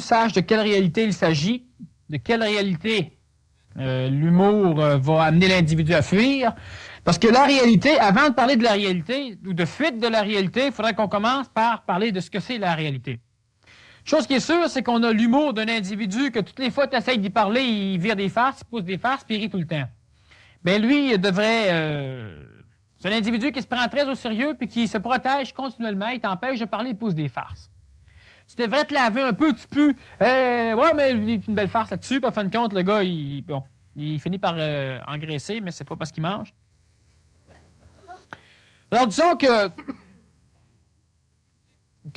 Sache de quelle réalité il s'agit, de quelle réalité l'humour va amener l'individu à fuir. Parce que la réalité, avant de parler de la réalité ou de fuite de la réalité, il faudrait qu'on commence par parler de ce que c'est la réalité. Chose qui est sûre, c'est qu'on a l'humour d'un individu que toutes les fois tu essaies d'y parler, il vire des farces, il pousse des farces, puis il rit tout le temps. Ben lui, il devrait... c'est un individu qui se prend très au sérieux puis qui se protège continuellement, il t'empêche de parler, il pousse des farces. Tu devrais te laver un peu, tu peux. Ouais, mais il y a une belle farce là-dessus. Puis, en fin de compte, le gars, il finit par engraisser, mais c'est pas parce qu'il mange. Alors, disons que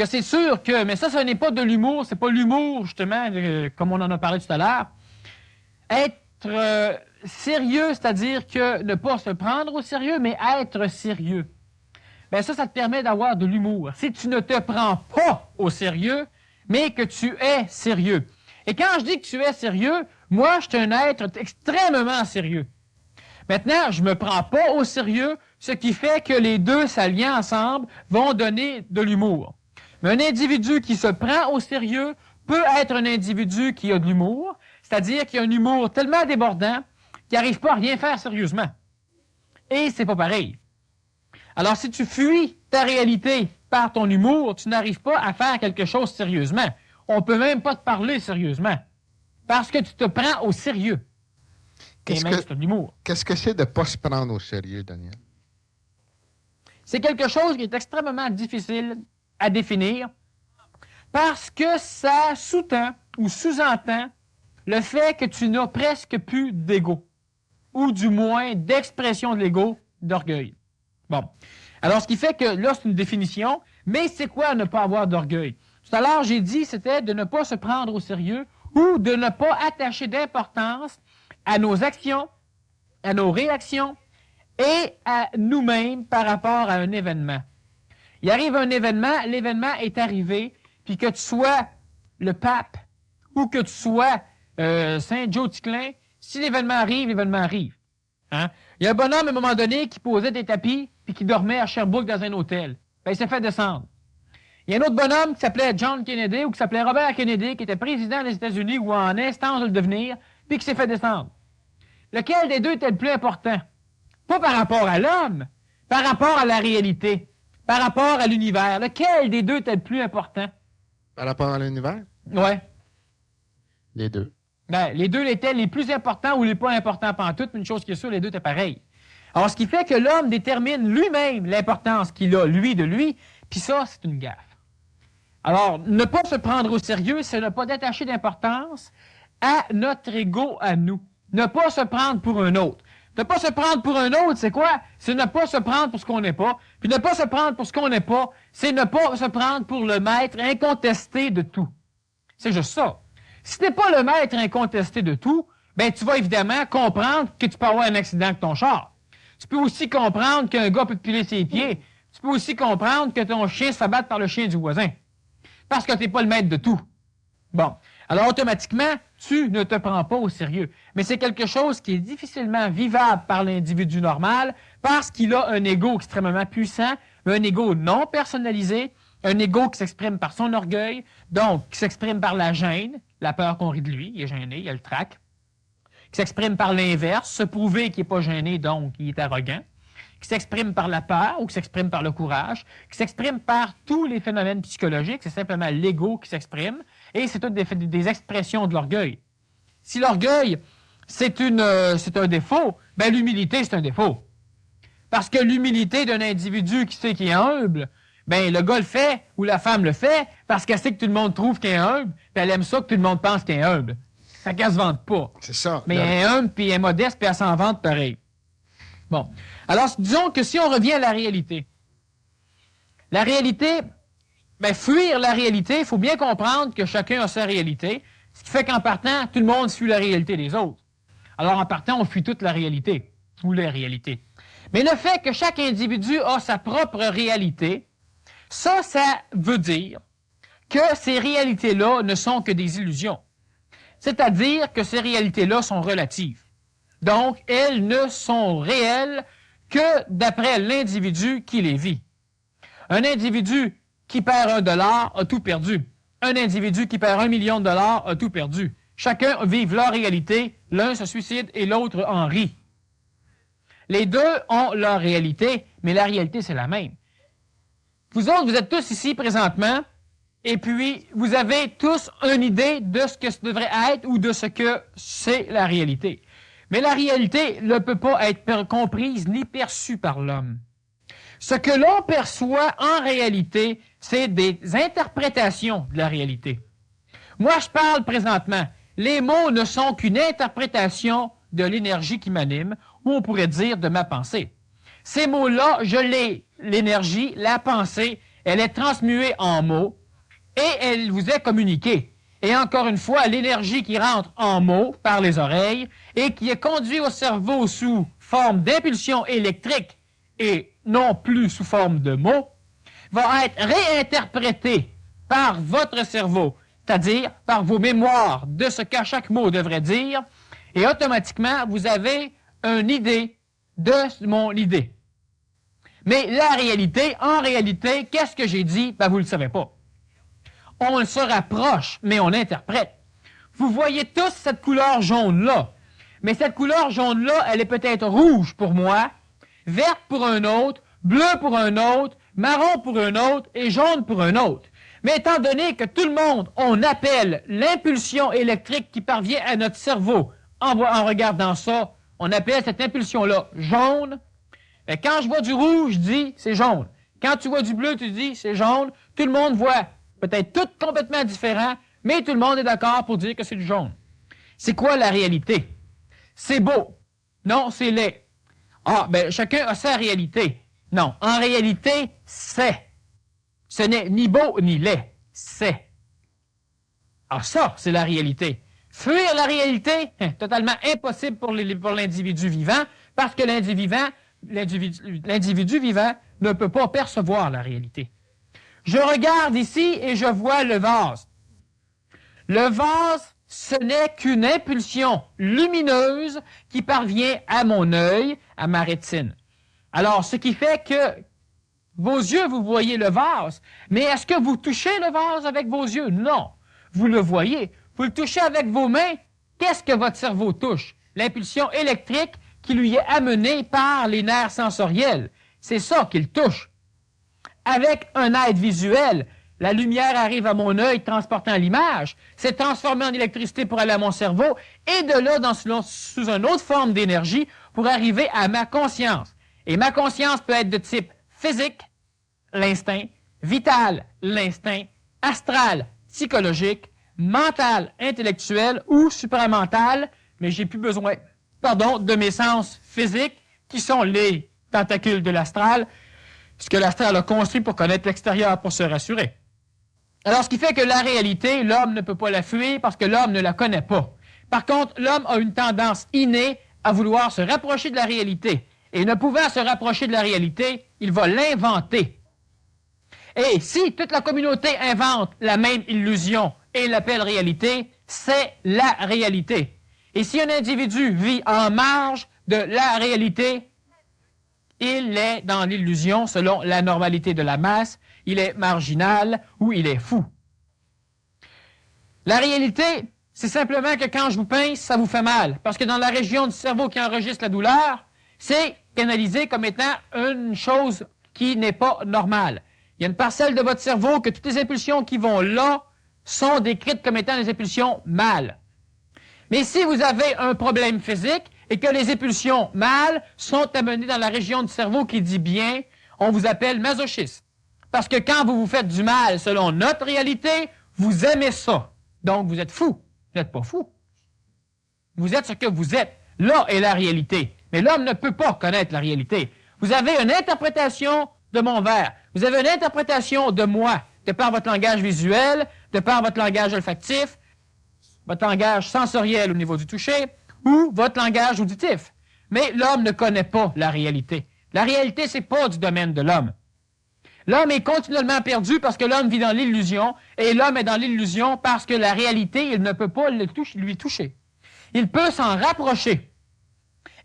c'est sûr que. Mais ça, ce n'est pas de l'humour. C'est pas l'humour, justement, comme on en a parlé tout à l'heure. Être sérieux, c'est-à-dire que ne pas se prendre au sérieux, mais être sérieux. Ben ça te permet d'avoir de l'humour. Si tu ne te prends pas au sérieux, mais que tu es sérieux. Et quand je dis que tu es sérieux, moi, je suis un être extrêmement sérieux. Maintenant, je ne me prends pas au sérieux, ce qui fait que les deux s'alliant ensemble vont donner de l'humour. Mais un individu qui se prend au sérieux peut être un individu qui a de l'humour, c'est-à-dire qui a un humour tellement débordant qu'il n'arrive pas à rien faire sérieusement. Et c'est pas pareil. Alors, si tu fuis ta réalité par ton humour, tu n'arrives pas à faire quelque chose sérieusement. On ne peut même pas te parler sérieusement. Parce que tu te prends au sérieux. Et même c'est un humour. Qu'est-ce que c'est de ne pas se prendre au sérieux, Daniel? C'est quelque chose qui est extrêmement difficile à définir parce que ça sous-tend ou sous-entend le fait que tu n'as presque plus d'ego. Ou du moins d'expression de l'ego, d'orgueil. Bon. Alors, ce qui fait que là, c'est une définition, mais c'est quoi ne pas avoir d'orgueil? Tout à l'heure, j'ai dit, c'était de ne pas se prendre au sérieux ou de ne pas attacher d'importance à nos actions, à nos réactions et à nous-mêmes par rapport à un événement. Il arrive un événement, l'événement est arrivé, puis que tu sois le pape ou que tu sois Saint Joe Ticlin, si l'événement arrive. Hein? Il y a un bonhomme, à un moment donné, qui posait des tapis puis qui dormait à Sherbrooke dans un hôtel. Ben, il s'est fait descendre. Il y a un autre bonhomme qui s'appelait John Kennedy ou qui s'appelait Robert Kennedy, qui était président des États-Unis ou en instance de le devenir, puis qui s'est fait descendre. Lequel des deux était le plus important? Pas par rapport à l'homme, par rapport à la réalité, par rapport à l'univers. Lequel des deux était le plus important? Par rapport à l'univers? Ouais. Les deux. Ben, les deux étaient les plus importants ou les pas importants pantoute, mais une chose qui est sûre, les deux étaient pareils. Alors, ce qui fait que l'homme détermine lui-même l'importance qu'il a, lui, de lui, puis ça, c'est une gaffe. Alors, ne pas se prendre au sérieux, c'est ne pas détacher d'importance à notre ego à nous. Ne pas se prendre pour un autre. Ne pas se prendre pour un autre, c'est quoi? C'est ne pas se prendre pour ce qu'on n'est pas. Puis ne pas se prendre pour ce qu'on n'est pas, c'est ne pas se prendre pour le maître incontesté de tout. C'est juste ça. Si tu n'es pas le maître incontesté de tout, ben tu vas évidemment comprendre que tu peux avoir un accident avec ton char. Tu peux aussi comprendre qu'un gars peut te piler ses pieds. Tu peux aussi comprendre que ton chien se fait battre par le chien du voisin. Parce que tu n'es pas le maître de tout. Bon. Alors, automatiquement, tu ne te prends pas au sérieux. Mais c'est quelque chose qui est difficilement vivable par l'individu normal parce qu'il a un ego extrêmement puissant, un ego non personnalisé, un ego qui s'exprime par son orgueil, donc qui s'exprime par la gêne, la peur qu'on rit de lui, il est gêné, il a le trac, qui s'exprime par l'inverse, se prouver qu'il n'est pas gêné, donc il est arrogant, qui s'exprime par la peur ou qui s'exprime par le courage, qui s'exprime par tous les phénomènes psychologiques, c'est simplement l'ego qui s'exprime, et c'est toutes des expressions de l'orgueil. Si l'orgueil, c'est un défaut, ben l'humilité, c'est un défaut. Parce que l'humilité d'un individu qui sait qu'il est humble, ben le gars le fait, ou la femme le fait, parce qu'elle sait que tout le monde trouve qu'il est humble, puis elle aime ça que tout le monde pense qu'il est humble. Fait qu'elle se vante pas. C'est ça. Mais elle est humble, puis elle est modeste, puis elle s'en vante pareil. Bon. Alors, disons que si on revient à la réalité, ben, fuir la réalité, il faut bien comprendre que chacun a sa réalité, ce qui fait qu'en partant, tout le monde suit la réalité des autres. Alors, en partant, on fuit toute la réalité, ou les réalités. Mais le fait que chaque individu a sa propre réalité, ça veut dire que ces réalités-là ne sont que des illusions. C'est-à-dire que ces réalités-là sont relatives. Donc, elles ne sont réelles que d'après l'individu qui les vit. Un individu qui perd $1 a tout perdu. un individu qui perd 1 million de dollars a tout perdu. Chacun vive leur réalité, l'un se suicide et l'autre en rit. Les deux ont leur réalité, mais la réalité, c'est la même. Vous autres, vous êtes tous ici présentement, et puis vous avez tous une idée de ce que ça devrait être ou de ce que c'est la réalité. Mais la réalité ne peut pas être comprise ni perçue par l'homme. Ce que l'on perçoit en réalité, c'est des interprétations de la réalité. Moi, je parle présentement. Les mots ne sont qu'une interprétation de l'énergie qui m'anime, ou on pourrait dire de ma pensée. Ces mots-là, je l'ai, l'énergie, la pensée, elle est transmuée en mots et elle vous est communiquée. Et encore une fois, l'énergie qui rentre en mots par les oreilles et qui est conduite au cerveau sous forme d'impulsion électrique et non plus sous forme de mots, va être réinterprétée par votre cerveau, c'est-à-dire par vos mémoires de ce qu'à chaque mot devrait dire, et automatiquement, vous avez une idée de mon idée. Mais la réalité, en réalité, qu'est-ce que j'ai dit? Ben, vous ne le savez pas. On se rapproche, mais on interprète. Vous voyez tous cette couleur jaune-là. Mais cette couleur jaune-là, elle est peut-être rouge pour moi, verte pour un autre, bleu pour un autre, marron pour un autre et jaune pour un autre. Mais étant donné que tout le monde, on appelle l'impulsion électrique qui parvient à notre cerveau en regardant ça, on appelle cette impulsion-là jaune. Et quand je vois du rouge, je dis c'est jaune. Quand tu vois du bleu, tu dis c'est jaune. Tout le monde voit peut-être tout complètement différent, mais tout le monde est d'accord pour dire que c'est du jaune. C'est quoi la réalité? C'est beau. Non, c'est laid. Ah, ben chacun a sa réalité. Non, en réalité, c'est. Ce n'est ni beau ni laid. C'est. Ah, ça, c'est la réalité. Fuir la réalité, totalement impossible pour l'individu vivant, parce que l'individu vivant ne peut pas percevoir la réalité. Je regarde ici et je vois le vase. Le vase, ce n'est qu'une impulsion lumineuse qui parvient à mon œil, à ma rétine. Alors, ce qui fait que vos yeux, vous voyez le vase, mais est-ce que vous touchez le vase avec vos yeux? Non. Vous le voyez. Vous le touchez avec vos mains. Qu'est-ce que votre cerveau touche? L'impulsion électrique qui lui est amenée par les nerfs sensoriels. C'est ça qu'il touche. Avec un aide visuel, la lumière arrive à mon œil transportant l'image, c'est transformé en électricité pour aller à mon cerveau, et de là, sous une autre forme d'énergie, pour arriver à ma conscience. Et ma conscience peut être de type physique, l'instinct, vital, l'instinct, astral, psychologique, mental, intellectuel ou supramental, mais j'ai plus besoin, de mes sens physiques, qui sont les tentacules de l'astral, ce que l'astral a construit pour connaître l'extérieur, pour se rassurer. Alors, ce qui fait que la réalité, l'homme ne peut pas la fuir parce que l'homme ne la connaît pas. Par contre, l'homme a une tendance innée à vouloir se rapprocher de la réalité. Et ne pouvant se rapprocher de la réalité, il va l'inventer. Et si toute la communauté invente la même illusion et l'appelle réalité, c'est la réalité. Et si un individu vit en marge de la réalité, il est dans l'illusion selon la normalité de la masse, il est marginal ou il est fou. La réalité, c'est simplement que quand je vous pince, ça vous fait mal. Parce que dans la région du cerveau qui enregistre la douleur, c'est canalisé comme étant une chose qui n'est pas normale. Il y a une parcelle de votre cerveau que toutes les impulsions qui vont là sont décrites comme étant des impulsions mâles. Mais si vous avez un problème physique et que les impulsions mâles sont amenées dans la région du cerveau qui dit bien, on vous appelle masochiste. Parce que quand vous vous faites du mal selon notre réalité, vous aimez ça. Donc vous êtes fou. Vous n'êtes pas fou. Vous êtes ce que vous êtes. Là est la réalité. Mais l'homme ne peut pas connaître la réalité. Vous avez une interprétation de mon verre. Vous avez une interprétation de moi, de par votre langage visuel, de par votre langage olfactif, votre langage sensoriel au niveau du toucher, ou votre langage auditif. Mais l'homme ne connaît pas la réalité. La réalité, c'est pas du domaine de l'homme. L'homme est continuellement perdu parce que l'homme vit dans l'illusion, et l'homme est dans l'illusion parce que la réalité, il ne peut pas lui toucher. Il peut s'en rapprocher.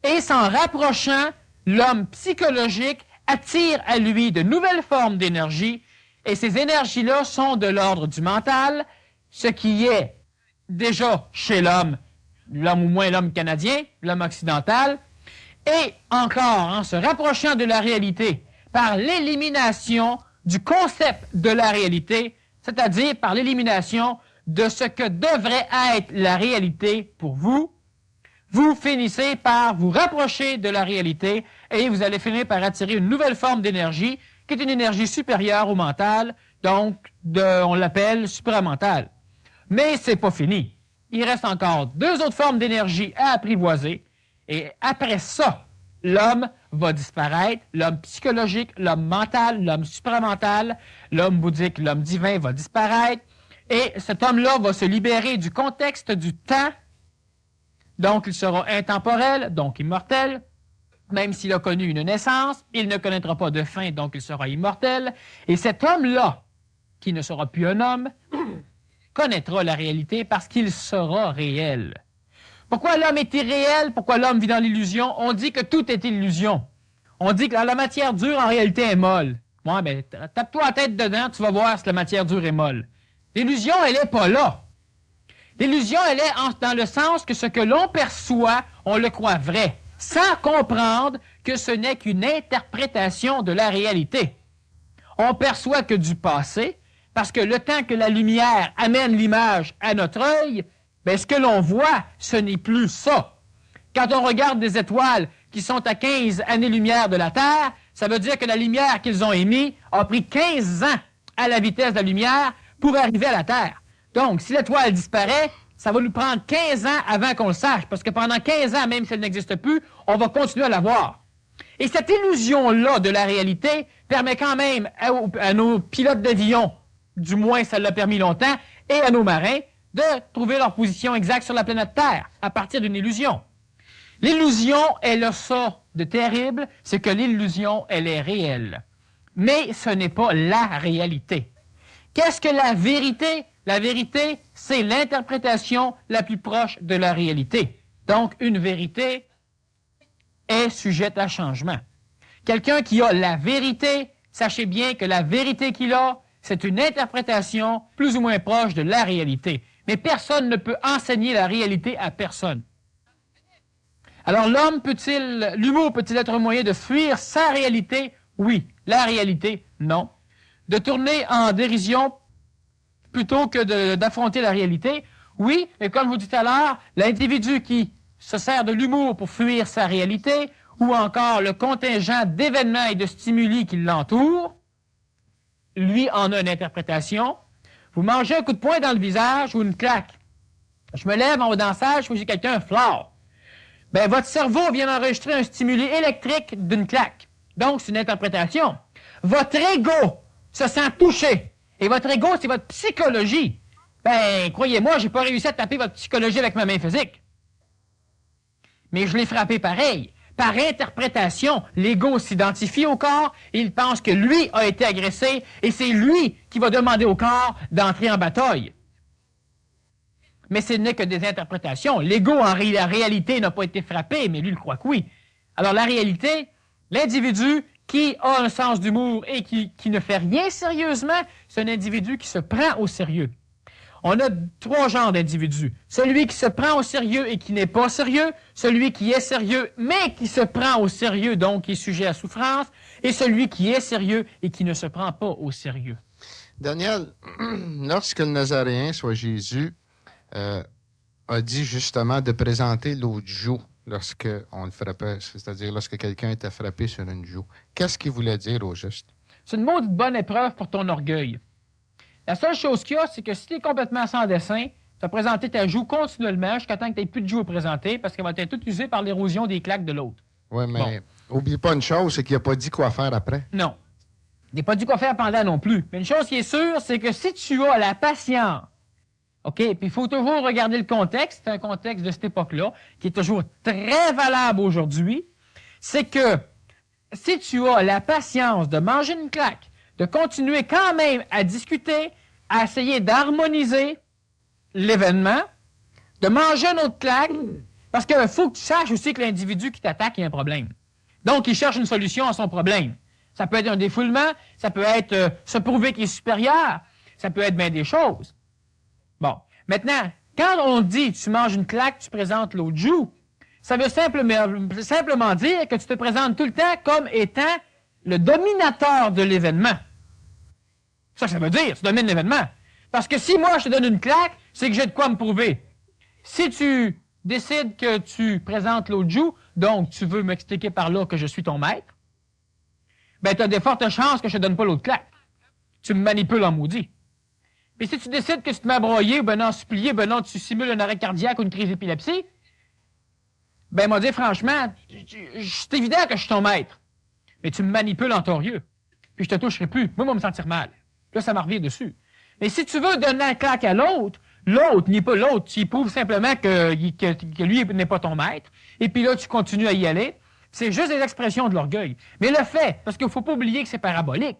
Et s'en rapprochant, l'homme psychologique attire à lui de nouvelles formes d'énergie Et ces énergies-là sont de l'ordre du mental, ce qui est déjà chez l'homme ou moins l'homme canadien, l'homme occidental, et encore en se rapprochant de la réalité par l'élimination du concept de la réalité, c'est-à-dire par l'élimination de ce que devrait être la réalité pour vous, vous finissez par vous rapprocher de la réalité et vous allez finir par attirer une nouvelle forme d'énergie qui est une énergie supérieure au mental, donc on l'appelle supramental. Mais c'est pas fini. Il reste encore 2 autres formes d'énergie à apprivoiser et après ça, l'homme va disparaître, l'homme psychologique, l'homme mental, l'homme supramental, l'homme bouddhique, l'homme divin va disparaître et cet homme-là va se libérer du contexte du temps, donc il sera intemporel, donc immortel, même s'il a connu une naissance, il ne connaîtra pas de fin, donc il sera immortel, et cet homme-là, qui ne sera plus un homme, connaîtra la réalité parce qu'il sera réel. Pourquoi l'homme est irréel? Pourquoi l'homme vit dans l'illusion? On dit que tout est illusion. On dit que la matière dure, en réalité, est molle. Ouais, ben, tape-toi la tête dedans, tu vas voir si la matière dure est molle. L'illusion, elle n'est pas là. L'illusion, elle est dans le sens que ce que l'on perçoit, on le croit vrai, sans comprendre que ce n'est qu'une interprétation de la réalité. On perçoit que du passé, parce que le temps que la lumière amène l'image à notre œil, bien, ce que l'on voit, ce n'est plus ça. Quand on regarde des étoiles qui sont à 15 années-lumière de la Terre, ça veut dire que la lumière qu'ils ont émise a pris 15 ans à la vitesse de la lumière pour arriver à la Terre. Donc, si l'étoile disparaît, ça va nous prendre 15 ans avant qu'on le sache, parce que pendant 15 ans, même si elle n'existe plus, on va continuer à la voir. Et cette illusion-là de la réalité permet quand même à nos pilotes d'avion, du moins ça l'a permis longtemps, et à nos marins, de trouver leur position exacte sur la planète Terre, à partir d'une illusion. L'illusion, elle a ça de terrible, c'est que l'illusion, elle est réelle. Mais ce n'est pas la réalité. Qu'est-ce que la vérité? La vérité, c'est l'interprétation la plus proche de la réalité. Donc, une vérité est sujette à changement. Quelqu'un qui a la vérité, sachez bien que la vérité qu'il a, c'est une interprétation plus ou moins proche de la réalité. Mais personne ne peut enseigner la réalité à personne. Alors, l'humour peut-il être un moyen de fuir sa réalité? Oui. La réalité, non. De tourner en dérision plutôt que d'affronter la réalité? Oui, mais comme je vous dis tout à l'heure, l'individu qui se sert de l'humour pour fuir sa réalité, ou encore le contingent d'événements et de stimuli qui l'entourent, lui en a une interprétation. Vous mangez un coup de poing dans le visage ou une claque. Je me lève en haut dansage, j'ai quelqu'un fort. Ben, votre cerveau vient d'enregistrer un stimuli électrique d'une claque. Donc, c'est une interprétation. Votre ego se sent touché. Et votre ego, c'est votre psychologie. Ben, croyez-moi, j'ai pas réussi à taper votre psychologie avec ma main physique. Mais je l'ai frappé pareil. Par interprétation, l'ego s'identifie au corps et il pense que lui a été agressé et c'est lui qui va demander au corps d'entrer en bataille. Mais ce n'est que des interprétations. L'ego, en réalité, n'a pas été frappé, mais lui, il croit que oui. Alors, la réalité, l'individu qui a un sens d'humour et qui ne fait rien sérieusement, c'est un individu qui se prend au sérieux. On a 3 genres d'individus. Celui qui se prend au sérieux et qui n'est pas sérieux, celui qui est sérieux mais qui se prend au sérieux, donc qui est sujet à souffrance, et celui qui est sérieux et qui ne se prend pas au sérieux. Daniel, lorsque le Nazaréen, soit Jésus, a dit justement de présenter l'autre joue lorsqu'on le frappait, c'est-à-dire lorsque quelqu'un était frappé sur une joue. Qu'est-ce qu'il voulait dire au juste? C'est une maudite bonne épreuve pour ton orgueil. La seule chose qu'il y a, c'est que si tu es complètement sans dessin, tu vas présenter ta joue continuellement jusqu'à temps que tu n'aies plus de joue à présenter parce qu'elle va être toute usée par l'érosion des claques de l'autre. Oui, mais oublie pas une chose, c'est qu'il n'a pas dit quoi faire après. Non. Il n'a pas dit quoi faire pendant non plus. Mais une chose qui est sûre, c'est que si tu as la patience, OK, puis il faut toujours regarder le contexte, c'est un contexte de cette époque-là, qui est toujours très valable aujourd'hui, c'est que si tu as la patience de manger une claque, de continuer quand même à discuter, à essayer d'harmoniser l'événement, de manger une autre claque, parce qu'il faut que tu saches aussi que l'individu qui t'attaque, il y a un problème. Donc, il cherche une solution à son problème. Ça peut être un défoulement, ça peut être se prouver qu'il est supérieur, ça peut être bien des choses. Bon, maintenant, quand on dit tu manges une claque, tu présentes l'autre joue, ça veut simplement dire que tu te présentes tout le temps comme étant le dominateur de l'événement. Ça veut dire, tu domines l'événement. Parce que si moi je te donne une claque, c'est que j'ai de quoi me prouver. Si tu décides que tu présentes l'autre joue, donc tu veux m'expliquer par là que je suis ton maître, ben tu as de fortes chances que je te donne pas l'autre claque. Tu me manipules en maudit. Puis si tu décides que tu te mets à broyer, ben non, supplier, ben non, tu simules un arrêt cardiaque ou une crise d'épilepsie, ben m'a dit franchement, c'est évident que je suis ton maître. Mais tu me manipules en torieux. Puis je te toucherai plus. Moi, je vais me sentir mal. Là, ça m'en revient dessus. Mais si tu veux donner un claque à l'autre, l'autre n'est pas l'autre. Tu prouves simplement que lui n'est pas ton maître. Et puis là, tu continues à y aller. C'est juste des expressions de l'orgueil. Mais le fait, parce qu'il ne faut pas oublier que c'est parabolique.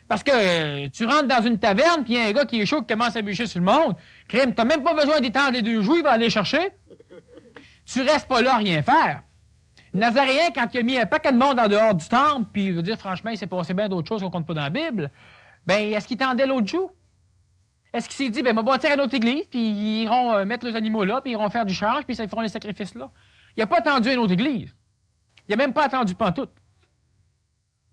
Parce que tu rentres dans une taverne, puis il y a un gars qui est chaud, qui commence à bûcher sur le monde. Crime, tu n'as même pas besoin d'étendre les deux joues, il va aller chercher. Tu restes pas là à rien faire. Nazaréen, quand il a mis un paquet de monde en dehors du temple, puis il veut dire, franchement, il s'est passé bien d'autres choses qu'on ne compte pas dans la Bible, ben est-ce qu'il tendait l'autre joue? Est-ce qu'il s'est dit, ben, on va bâtir une autre église, puis ils iront mettre les animaux là, puis ils iront faire du change, puis ils feront les sacrifices là? Il n'a pas attendu une autre église. Il n'a même pas attendu pantoute.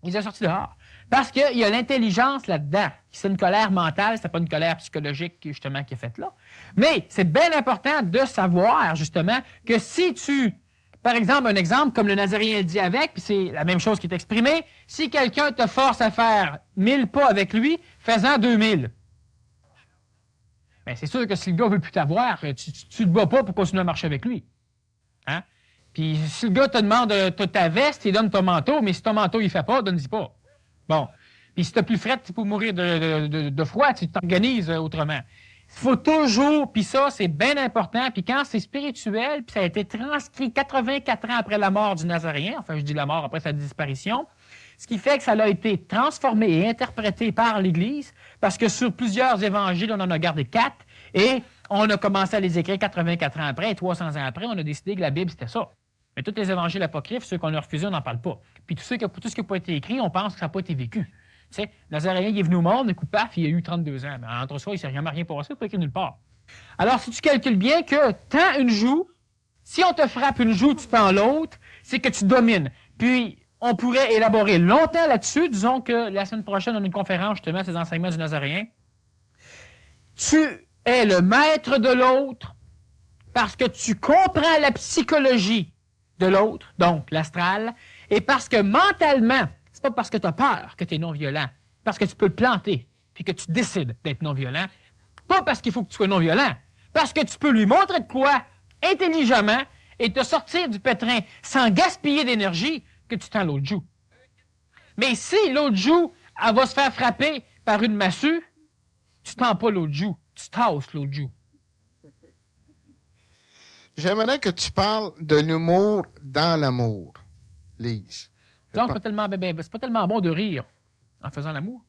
Il les a sortis dehors. Parce qu'il y a l'intelligence là-dedans. C'est une colère mentale, c'est pas une colère psychologique, justement, qui est faite là. Mais c'est bien important de savoir, justement, que si tu... Par exemple, un exemple, comme le Nazaréen le dit avec, puis c'est la même chose qui est exprimée, si quelqu'un te force à faire 1000 pas avec lui, fais-en 2000. Bien, c'est sûr que si le gars veut plus t'avoir, tu le bats pas pour continuer à marcher avec lui. Hein? Puis si le gars te demande ta veste, il donne ton manteau, mais si ton manteau il fait pas, donne-y pas. Bon. Puis si t'as plus fret, c'est pour mourir de froid, tu t'organises autrement. Il faut toujours, puis ça, c'est bien important, puis quand c'est spirituel, puis ça a été transcrit 84 ans après la mort du Nazaréen, enfin je dis la mort après sa disparition, ce qui fait que ça a été transformé et interprété par l'Église, parce que sur plusieurs évangiles, on en a gardé 4, et on a commencé à les écrire 84 ans après, et 300 ans après, on a décidé que la Bible, c'était ça. Mais tous les évangiles apocryphes, ceux qu'on a refusés, on n'en parle pas. Puis tout ce qui n'a pas été écrit, on pense que ça n'a pas été vécu. Tu sais, Nazaréen, il est venu au monde, un coup paf, il a eu 32 ans. Mais entre soi, il ne s'est jamais rien passé, il n'a pas écrit nulle part. Alors, si tu calcules bien que tant une joue, si on te frappe une joue, tu tends l'autre, c'est que tu domines. Puis, on pourrait élaborer longtemps là-dessus. Disons que la semaine prochaine, on a une conférence justement sur les enseignements du Nazaréen. Tu es le maître de l'autre parce que tu comprends la psychologie de l'autre, donc l'astral, et parce que mentalement, c'est pas parce que tu as peur que tu es non-violent, parce que tu peux le planter, puis que tu décides d'être non-violent, pas parce qu'il faut que tu sois non-violent, parce que tu peux lui montrer de quoi, intelligemment, et te sortir du pétrin sans gaspiller d'énergie, que tu tends l'autre joue. Mais si l'autre joue, elle va se faire frapper par une massue, tu tends pas l'autre joue, tu tasses l'autre joue. J'aimerais que tu parles de l'humour dans l'amour, Lise. Donc, c'est pas tellement bon de rire en faisant l'amour.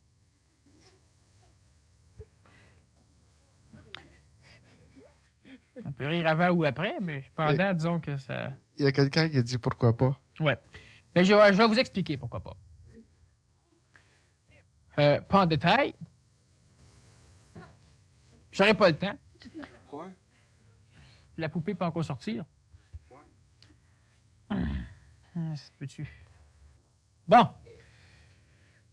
On peut rire avant ou après, mais pendant, disons que ça... Il y a quelqu'un qui a dit pourquoi pas. Ouais. Mais je vais vous expliquer pourquoi pas. Pas en détail. J'aurais pas le temps. Quoi? La poupée peut encore sortir. Peux-tu? Bon.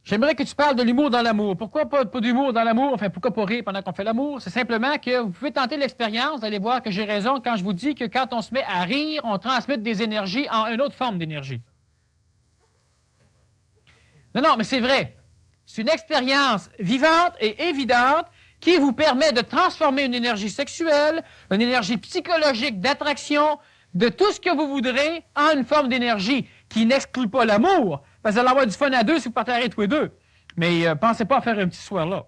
J'aimerais que tu parles de l'humour dans l'amour. Pourquoi pas d'humour dans l'amour? Enfin, pourquoi pas rire pendant qu'on fait l'amour? C'est simplement que vous pouvez tenter l'expérience, d'aller voir que j'ai raison quand je vous dis que quand on se met à rire, on transmet des énergies en une autre forme d'énergie. Non, mais c'est vrai. C'est une expérience vivante et évidente qui vous permet de transformer une énergie sexuelle, une énergie psychologique d'attraction, de tout ce que vous voudrez, en une forme d'énergie qui n'exclut pas l'amour. Parce que vous allez avoir du fun à deux si vous partagez tous les deux. Mais pensez pas à faire un petit soir là.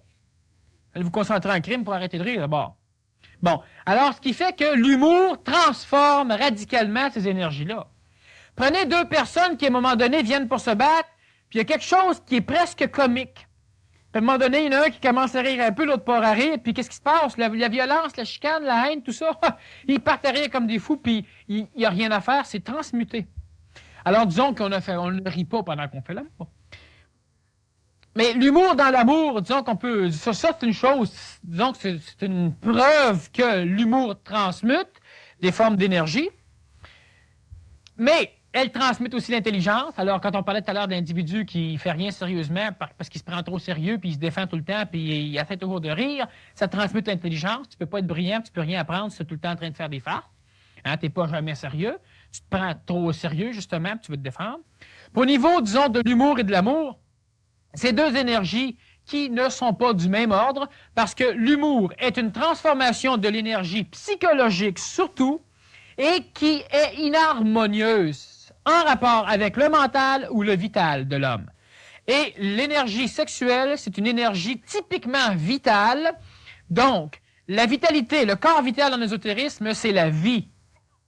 Allez vous concentrer en crime pour arrêter de rire d'abord. Bon, alors ce qui fait que l'humour transforme radicalement ces énergies-là. Prenez deux personnes qui, à un moment donné, viennent pour se battre, puis il y a quelque chose qui est presque comique. Puis à un moment donné, il y en a un qui commence à rire un peu, l'autre part à rire, puis qu'est-ce qui se passe? La violence, la chicane, la haine, tout ça, ils partent à rire comme des fous, puis il n'y a rien à faire, c'est transmuté. Alors disons on ne rit pas pendant qu'on fait l'amour. Mais l'humour dans l'amour, disons qu'on peut... Ça, c'est une chose, disons que c'est une preuve que l'humour transmute des formes d'énergie. Mais elle transmet aussi l'intelligence. Alors, quand on parlait tout à l'heure d'individu qui ne fait rien sérieusement parce qu'il se prend trop sérieux, puis il se défend tout le temps, puis il essaie toujours de rire, ça transmet l'intelligence. Tu ne peux pas être brillant, tu ne peux rien apprendre si tu es tout le temps en train de faire des farces. Hein, tu n'es pas jamais sérieux. Tu te prends trop au sérieux, justement, puis tu veux te défendre. Puis au niveau, disons, de l'humour et de l'amour, c'est deux énergies qui ne sont pas du même ordre parce que l'humour est une transformation de l'énergie psychologique surtout et qui est inharmonieuse en rapport avec le mental ou le vital de l'homme. Et l'énergie sexuelle, c'est une énergie typiquement vitale. Donc, la vitalité, le corps vital en ésotérisme, c'est la vie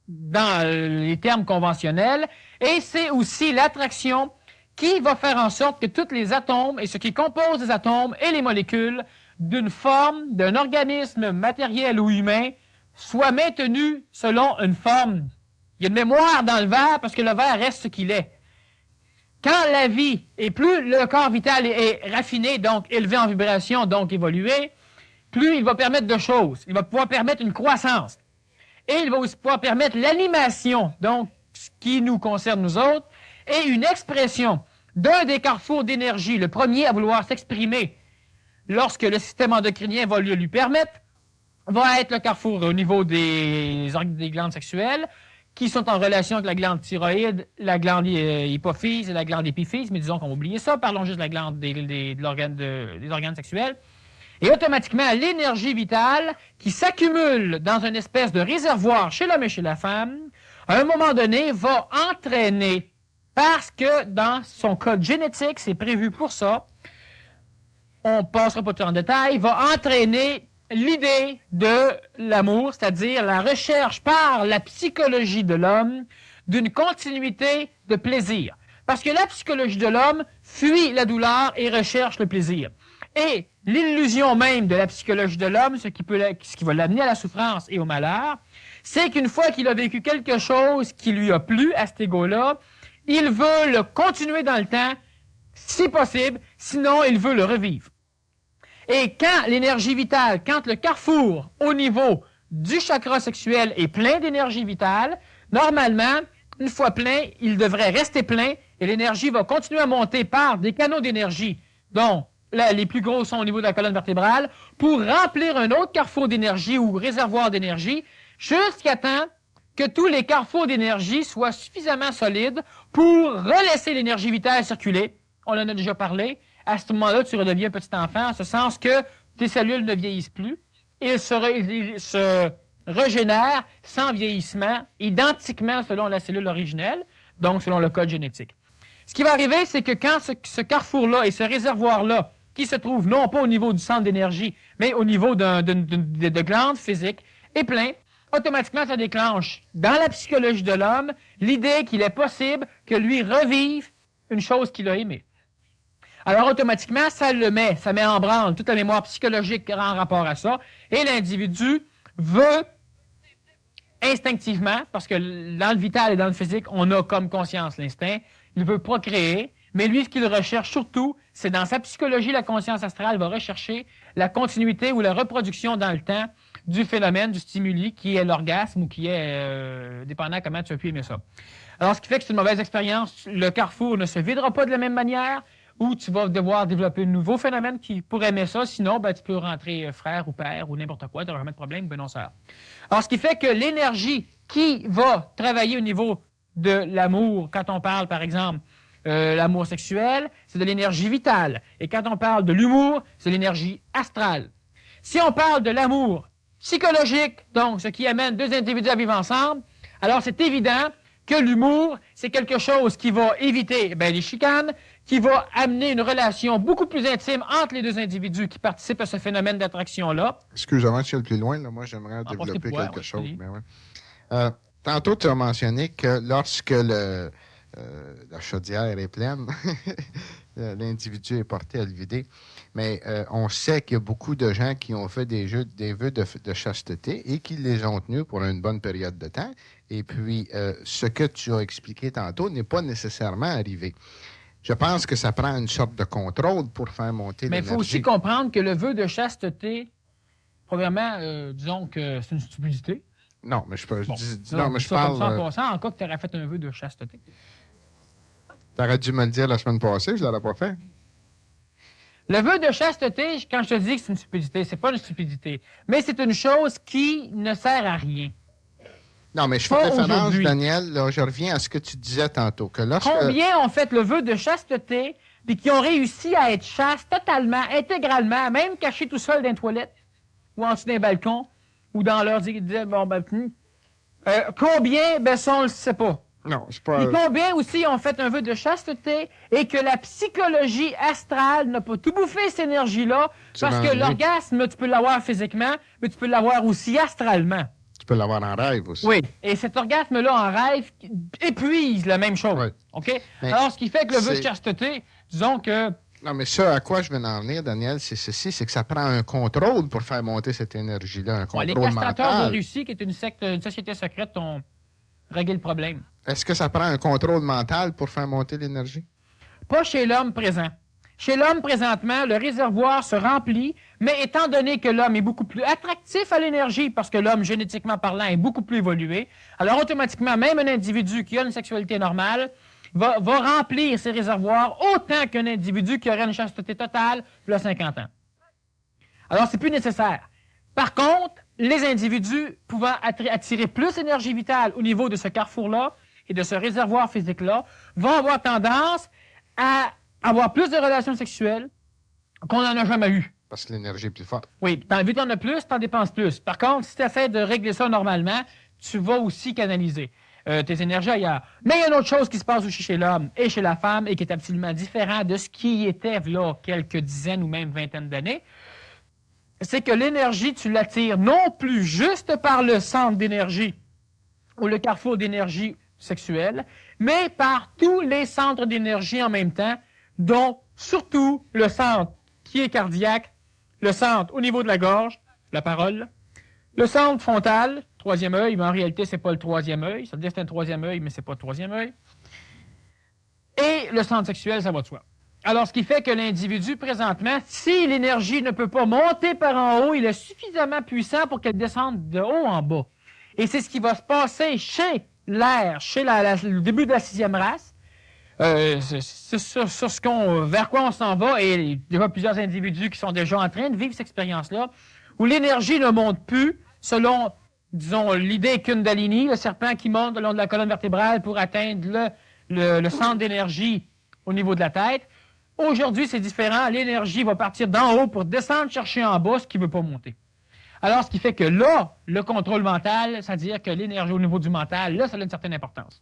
dans les termes conventionnels et c'est aussi l'attraction qui va faire en sorte que tous les atomes et ce qui compose les atomes et les molécules d'une forme, d'un organisme matériel ou humain soient maintenus selon une forme. Il y a une mémoire dans le verre parce que le verre reste ce qu'il est. Quand la vie, et plus le corps vital est raffiné, donc élevé en vibration, donc évolué, plus il va permettre de choses. Il va pouvoir permettre une croissance. Et il va aussi pouvoir permettre l'animation, donc ce qui nous concerne nous autres, et une expression d'un des carrefours d'énergie, le premier à vouloir s'exprimer lorsque le système endocrinien va lui permettre, va être le carrefour au niveau des glandes sexuelles, qui sont en relation avec la glande thyroïde, la glande hypophyse et la glande épiphyse, mais disons qu'on va oublier ça, parlons juste de la glande des organes sexuels. Et automatiquement, l'énergie vitale qui s'accumule dans une espèce de réservoir chez l'homme et chez la femme, à un moment donné, va entraîner, parce que dans son code génétique, c'est prévu pour ça, on ne passera pas tout en détail, va entraîner l'idée de l'amour, c'est-à-dire la recherche par la psychologie de l'homme d'une continuité de plaisir. Parce que la psychologie de l'homme fuit la douleur et recherche le plaisir. Et l'illusion même de la psychologie de l'homme, ce qui va l'amener à la souffrance et au malheur, c'est qu'une fois qu'il a vécu quelque chose qui lui a plu à cet ego-là, il veut le continuer dans le temps, si possible, sinon il veut le revivre. Et quand l'énergie vitale, quand le carrefour au niveau du chakra sexuel est plein d'énergie vitale, normalement, une fois plein, il devrait rester plein et l'énergie va continuer à monter par des canaux d'énergie, dont les plus gros sont au niveau de la colonne vertébrale, pour remplir un autre carrefour d'énergie ou réservoir d'énergie, jusqu'à temps que tous les carrefours d'énergie soient suffisamment solides pour relaisser l'énergie vitale circuler. On en a déjà parlé. À ce moment-là, tu redeviens petit enfant, en ce sens que tes cellules ne vieillissent plus. Ils se régénèrent sans vieillissement, identiquement selon la cellule originelle, donc selon le code génétique. Ce qui va arriver, c'est que quand ce carrefour-là et ce réservoir-là, qui se trouve non pas au niveau du centre d'énergie, mais au niveau de glandes physiques, est plein, automatiquement, ça déclenche dans la psychologie de l'homme l'idée qu'il est possible que lui revive une chose qu'il a aimée. Alors, automatiquement, ça met en branle toute la mémoire psychologique en rapport à ça, et l'individu veut instinctivement, parce que dans le vital et dans le physique, on a comme conscience l'instinct, il veut procréer, mais lui, ce qu'il recherche surtout, c'est dans sa psychologie, la conscience astrale va rechercher la continuité ou la reproduction dans le temps du phénomène, du stimuli, qui est l'orgasme ou qui est, dépendant comment tu as pu aimer ça. Alors, ce qui fait que c'est une mauvaise expérience, le carrefour ne se videra pas de la même manière, ou tu vas devoir développer un nouveau phénomène qui pourrait aimer ça, sinon, ben, tu peux rentrer frère ou père ou n'importe quoi, tu n'auras jamais de problème, ben non, sœur. Alors, ce qui fait que l'énergie qui va travailler au niveau de l'amour, quand on parle, par exemple, l'amour sexuel, c'est de l'énergie vitale. Et quand on parle de l'humour, c'est de l'énergie astrale. Si on parle de l'amour psychologique, donc ce qui amène deux individus à vivre ensemble, alors c'est évident que l'humour, c'est quelque chose qui va éviter les chicanes, qui va amener une relation beaucoup plus intime entre les deux individus qui participent à ce phénomène d'attraction-là. Excusez-moi, je suis le plus loin, là, moi j'aimerais développer quelque chose. Mais ouais. Tantôt, tu as mentionné que lorsque la chaudière est pleine, l'individu est porté à le vider. Mais on sait qu'il y a beaucoup de gens qui ont fait des vœux de chasteté et qui les ont tenus pour une bonne période de temps. Et puis, ce que tu as expliqué tantôt n'est pas nécessairement arrivé. Je pense que ça prend une sorte de contrôle pour faire monter Mais il l'énergie. faut aussi comprendre que le vœu de chasteté, premièrement, disons que c'est une stupidité. Non, mais je peux. Bon, Non, mais je ça, comme ça, en parle. passant, en cas que tu aurais fait un vœu de chasteté. T'aurais dû me le dire la semaine passée, je l'aurais pas fait. Le vœu de chasteté, quand je te dis que c'est une stupidité, c'est pas une stupidité, mais c'est une chose qui ne sert à rien. Non, mais je fais Pas référence, aujourd'hui. Daniel, là, je reviens à ce que tu disais tantôt, que lorsque... Combien ont fait le vœu de chasteté, puis qui ont réussi à être chastes totalement, intégralement, même cachés tout seuls dans les toilettes, ou en dessous d'un balcon, ou dans leur... Bon, ben, combien, ben ça, on le sait pas. Non, c'est pas... Et combien aussi ont fait un vœu de chasteté et que la psychologie astrale n'a pas tout bouffé cette énergie-là, parce que l'orgasme, tu peux l'avoir physiquement, mais tu peux l'avoir aussi astralement. Tu peux l'avoir en rêve aussi. Oui, et cet orgasme-là en rêve épuise la même chose. Oui. OK? Mais Alors, ce qui fait que le vœu de c'est- chasteté, disons que... Non, mais ça, à quoi je veux en venir, Daniel, c'est ceci, c'est que ça prend un contrôle pour faire monter cette énergie-là, un Bon, les contrôle castrateurs mental. de Russie, qui est une secte, une société secrète, ont réglé le problème. Est-ce que ça prend un contrôle mental pour faire monter l'énergie? Pas chez l'homme présent. Chez l'homme, présentement, le réservoir se remplit, mais étant donné que l'homme est beaucoup plus attractif à l'énergie, parce que l'homme, génétiquement parlant, est beaucoup plus évolué, alors automatiquement, même un individu qui a une sexualité normale va remplir ses réservoirs autant qu'un individu qui aurait une chasteté totale il y a 50 ans. Alors, c'est plus nécessaire. Par contre, les individus pouvant attirer plus d'énergie vitale au niveau de ce carrefour-là et de ce réservoir physique-là vont avoir tendance à avoir plus de relations sexuelles qu'on n'en a jamais eu. Parce que l'énergie est plus forte. Oui, vu que tu en as plus, tu en dépenses plus. Par contre, si tu essaies de régler ça normalement, tu vas aussi canaliser tes énergies ailleurs. Mais il y a une autre chose qui se passe aussi chez l'homme et chez la femme et qui est absolument différent de ce qui était là quelques dizaines ou même vingtaines d'années. C'est que l'énergie, tu l'attires non plus juste par le centre d'énergie ou le carrefour d'énergie sexuelle, mais par tous les centres d'énergie en même temps, dont surtout le centre qui est cardiaque, le centre au niveau de la gorge, la parole, le centre frontal, troisième œil, mais en réalité, c'est pas le troisième œil. Ça veut dire que c'est un troisième œil, mais c'est pas le troisième œil. Et le centre sexuel, ça va de soi. Alors, ce qui fait que l'individu, présentement, si l'énergie ne peut pas monter par en haut, il est suffisamment puissant pour qu'elle descende de haut en bas. Et c'est ce qui va se passer chez l'air, chez le début de la 6e race. C'est sur ce vers quoi on s'en va, et il y a plusieurs individus qui sont déjà en train de vivre cette expérience-là, où l'énergie ne monte plus selon, disons, l'idée Kundalini, le serpent qui monte le long de la colonne vertébrale pour atteindre le centre d'énergie au niveau de la tête. Aujourd'hui, c'est différent. L'énergie va partir d'en haut pour descendre chercher en bas ce qui ne veut pas monter. Alors, ce qui fait que là, le contrôle mental, c'est-à-dire que l'énergie au niveau du mental, là, ça a une certaine importance.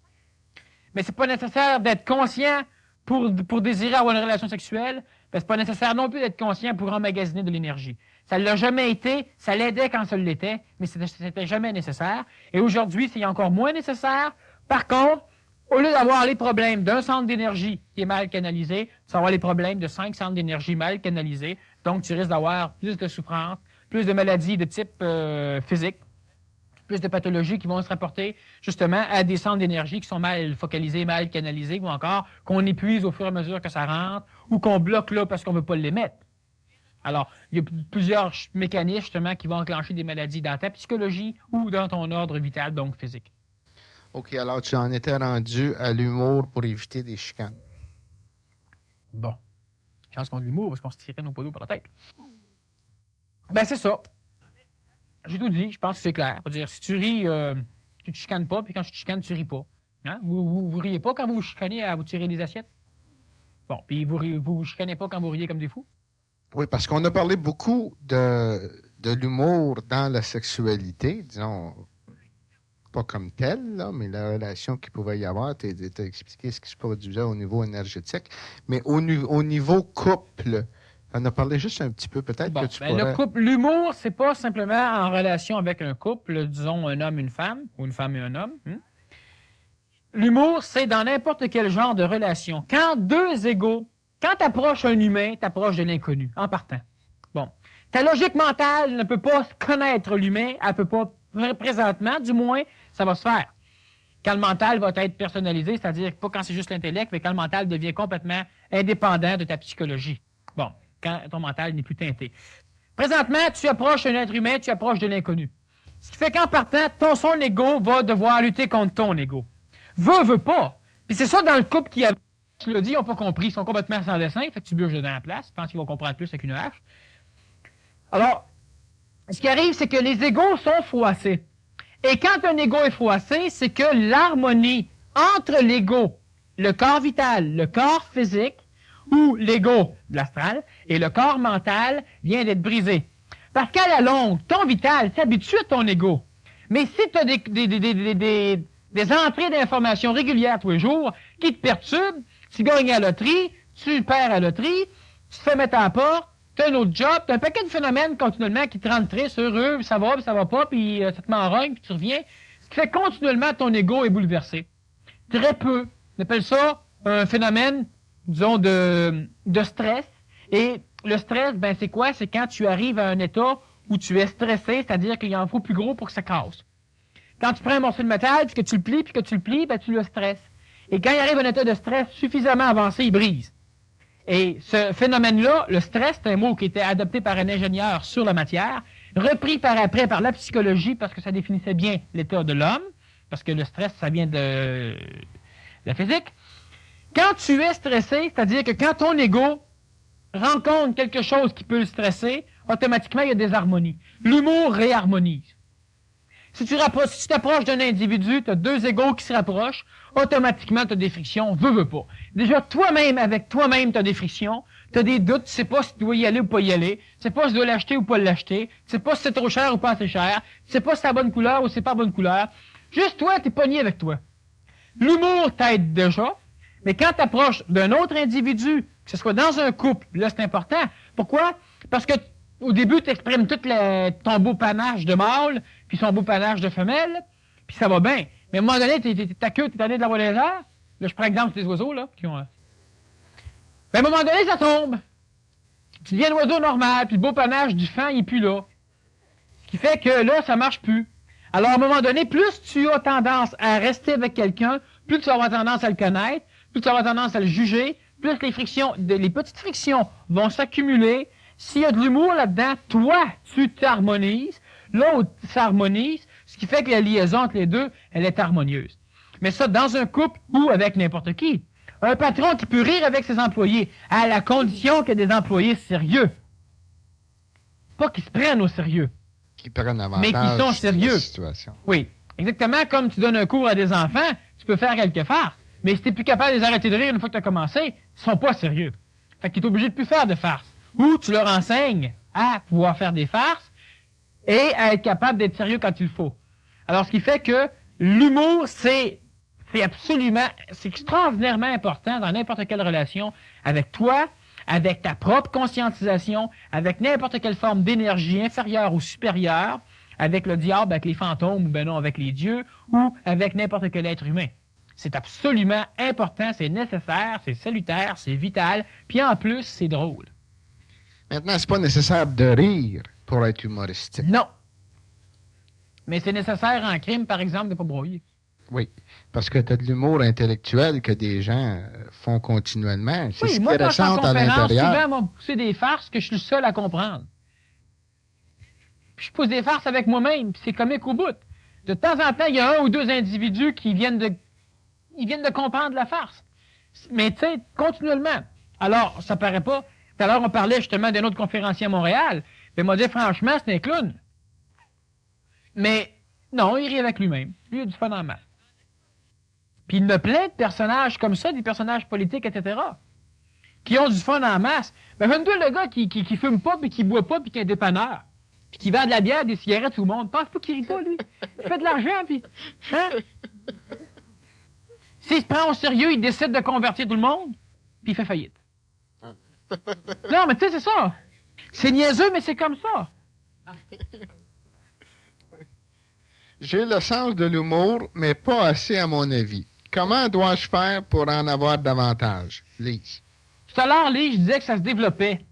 Mais c'est pas nécessaire d'être conscient pour désirer avoir une relation sexuelle. C'est pas nécessaire non plus d'être conscient pour emmagasiner de l'énergie. Ça ne l'a jamais été, ça l'aidait quand ça l'était, mais c'était jamais nécessaire. Et aujourd'hui, c'est encore moins nécessaire. Par contre, au lieu d'avoir les problèmes d'un centre d'énergie qui est mal canalisé, tu vas avoir les problèmes de 5 centres d'énergie mal canalisés. Donc, tu risques d'avoir plus de souffrance, plus de maladies de type physique, plus de pathologies qui vont se rapporter justement à des centres d'énergie qui sont mal focalisés, mal canalisés, ou encore qu'on épuise au fur et à mesure que ça rentre, ou qu'on bloque là parce qu'on ne veut pas les mettre. Alors, il y a plusieurs mécanismes justement qui vont enclencher des maladies dans ta psychologie ou dans ton ordre vital, donc physique. OK, alors tu en étais rendu à l'humour pour éviter des chicanes. Bon. Chance qu'on a de l'humour parce qu'on se tirait nos podos par la tête. Ben, c'est ça. J'ai tout dit, je pense que c'est clair. C'est-à-dire, si tu ris, tu te chicanes pas, puis quand tu te chicanes, tu ris pas. Hein? Vous riez pas quand vous vous chicanez à vous tirer des assiettes? Bon, puis vous chicanez pas quand vous riez comme des fous? Oui, parce qu'on a parlé beaucoup de l'humour dans la sexualité, disons, pas comme tel, là, mais la relation qu'il pouvait y avoir, tu as expliqué ce qui se produisait au niveau énergétique, mais au niveau couple, on a parlé juste un petit peu, peut-être Bon, que tu ben, pourrais... le couple, l'humour, c'est pas simplement en relation avec un couple, disons un homme et une femme, ou une femme et un homme. L'humour, c'est dans n'importe quel genre de relation. Quand deux égaux, quand tu approches un humain, tu approches de l'inconnu, en partant. Bon. Ta logique mentale ne peut pas connaître l'humain, elle peut pas, présentement, du moins, ça va se faire. Quand le mental va être personnalisé, c'est-à-dire pas quand c'est juste l'intellect, mais quand le mental devient complètement indépendant de ta psychologie. Bon, quand ton mental n'est plus teinté. Présentement, tu approches un être humain, tu approches de l'inconnu. Ce qui fait qu'en partant, son ego va devoir lutter contre ton ego. Veut pas. Puis c'est ça dans le couple qui a... Tu l'as dit, ils n'ont pas compris, ils sont complètement sans dessin, fait que tu bûches dedans la place, je pense qu'ils vont comprendre plus avec une hache. Alors, ce qui arrive, c'est que les égos sont froissés. Et quand un ego est froissé, c'est que l'harmonie entre l'ego, le corps vital, le corps physique, ou l'ego, l'astral, et le corps mental vient d'être brisé. Parce qu'à la longue, ton vital s'habitue à ton ego. Mais si tu as des entrées d'informations régulières tous les jours qui te perturbent, tu gagnes à la loterie, tu perds à la loterie, tu te fais mettre à la porte, tu as un autre job, tu as un paquet de phénomènes continuellement qui te rendent triste, heureux, puis ça va pas, puis ça te m'enrogne, puis tu reviens. Ce qui fait continuellement ton ego est bouleversé. Très peu. On appelle ça un phénomène, disons, de stress. Et le stress, ben c'est quoi? C'est quand tu arrives à un état où tu es stressé, c'est-à-dire qu'il en faut plus gros pour que ça casse. Quand tu prends un morceau de métal, puis que tu le plies, ben tu le stresses. Et quand il arrive un état de stress suffisamment avancé, il brise. Et ce phénomène-là, le stress, c'est un mot qui était adopté par un ingénieur sur la matière, repris par après par la psychologie parce que ça définissait bien l'état de l'homme, parce que le stress, ça vient de la physique. Quand tu es stressé, c'est-à-dire que quand ton ego rencontre quelque chose qui peut le stresser, automatiquement, il y a des harmonies. L'humour réharmonise. Si tu t'approches d'un individu, tu as deux égos qui se rapprochent, automatiquement, tu as des frictions, veux pas. Déjà, toi-même, avec toi-même, tu as des frictions, tu as des doutes, tu sais pas si tu dois y aller ou pas y aller, tu sais pas si tu dois l'acheter ou pas l'acheter, tu sais pas si c'est trop cher ou pas assez cher, tu sais pas si c'est la bonne couleur ou si c'est pas la bonne couleur. Juste toi, tu es pogné avec toi. L'humour t'aide déjà, mais quand tu approches d'un autre individu, que ce soit dans un couple, là, c'est important. Pourquoi? Parce que au début, tu exprimes tout ton beau panache de mâle, puis son beau panache de femelle, puis ça va bien. Mais à un moment donné, ta queue, t'es tanné de la voie des airs. Là, je prends l'exemple des oiseaux, là, qui ont... Ben, à un moment donné, ça tombe. Tu deviens un oiseau normal, puis le beau panache du fan, il n'est plus là. Ce qui fait que là, ça marche plus. Alors, à un moment donné, plus tu as tendance à rester avec quelqu'un, plus tu vas avoir tendance à le connaître, plus tu vas avoir tendance à le juger, plus les frictions, les petites frictions vont s'accumuler. S'il y a de l'humour là-dedans, toi, tu t'harmonises, l'autre s'harmonise, ce qui fait que la liaison entre les deux, elle est harmonieuse. Mais ça, dans un couple ou avec n'importe qui. Un patron qui peut rire avec ses employés, à la condition qu'il y ait des employés sérieux. Pas qu'ils se prennent au sérieux. Qui prennent avantage mais qui sont sérieux. de la situation. Oui. Exactement comme tu donnes un cours à des enfants, tu peux faire quelques farces. Mais si tu n'es plus capable de les arrêter de rire une fois que tu as commencé, ils sont pas sérieux. Fait que tu es obligé de plus faire de farces. Ou tu leur enseignes à pouvoir faire des farces et à être capable d'être sérieux quand il faut. Alors, ce qui fait que l'humour, c'est extraordinairement important dans n'importe quelle relation avec toi, avec ta propre conscientisation, avec n'importe quelle forme d'énergie inférieure ou supérieure, avec le diable, avec les fantômes, ou ben non, avec les dieux, ou avec n'importe quel être humain. C'est absolument important, c'est nécessaire, c'est salutaire, c'est vital, puis en plus, c'est drôle. Maintenant, c'est pas nécessaire de rire pour être humoristique. Non. Mais c'est nécessaire en crime, par exemple, de ne pas broyer. Oui, parce que tu as de l'humour intellectuel que des gens font continuellement. C'est oui, ce qui moi, quand je suis en ressente à conférence, l'intérieur. souvent, m'ont poussé des farces que je suis le seul à comprendre. Puis je pousse des farces avec moi-même, puis c'est comique au bout. De temps en temps, il y a un ou deux individus qui viennent de comprendre la farce. Mais tu sais, continuellement. Alors, ça paraît pas. Tout à l'heure, on parlait justement d'un autre conférencier à Montréal. Il m'a dit, franchement, c'est un clown. Mais non, il rit avec lui-même. Lui, il a du fun en masse. Puis il y a plein de personnages comme ça, des personnages politiques, etc., qui ont du fun en masse. Ben, donne-toi le gars qui fume pas, puis qui boit pas, puis qui est dépanneur. Puis qui vend de la bière, des cigarettes, tout le monde. Pense pas qu'il rit pas, lui. Il fait de l'argent, puis... Hein? S'il se prend au sérieux, il décide de convertir tout le monde, puis il fait faillite. Non, mais tu sais, c'est ça. C'est niaiseux, mais c'est comme ça. J'ai le sens de l'humour, mais pas assez à mon avis. Comment dois-je faire pour en avoir davantage, Lise? Tout à l'heure, Lise, je disais que ça se développait.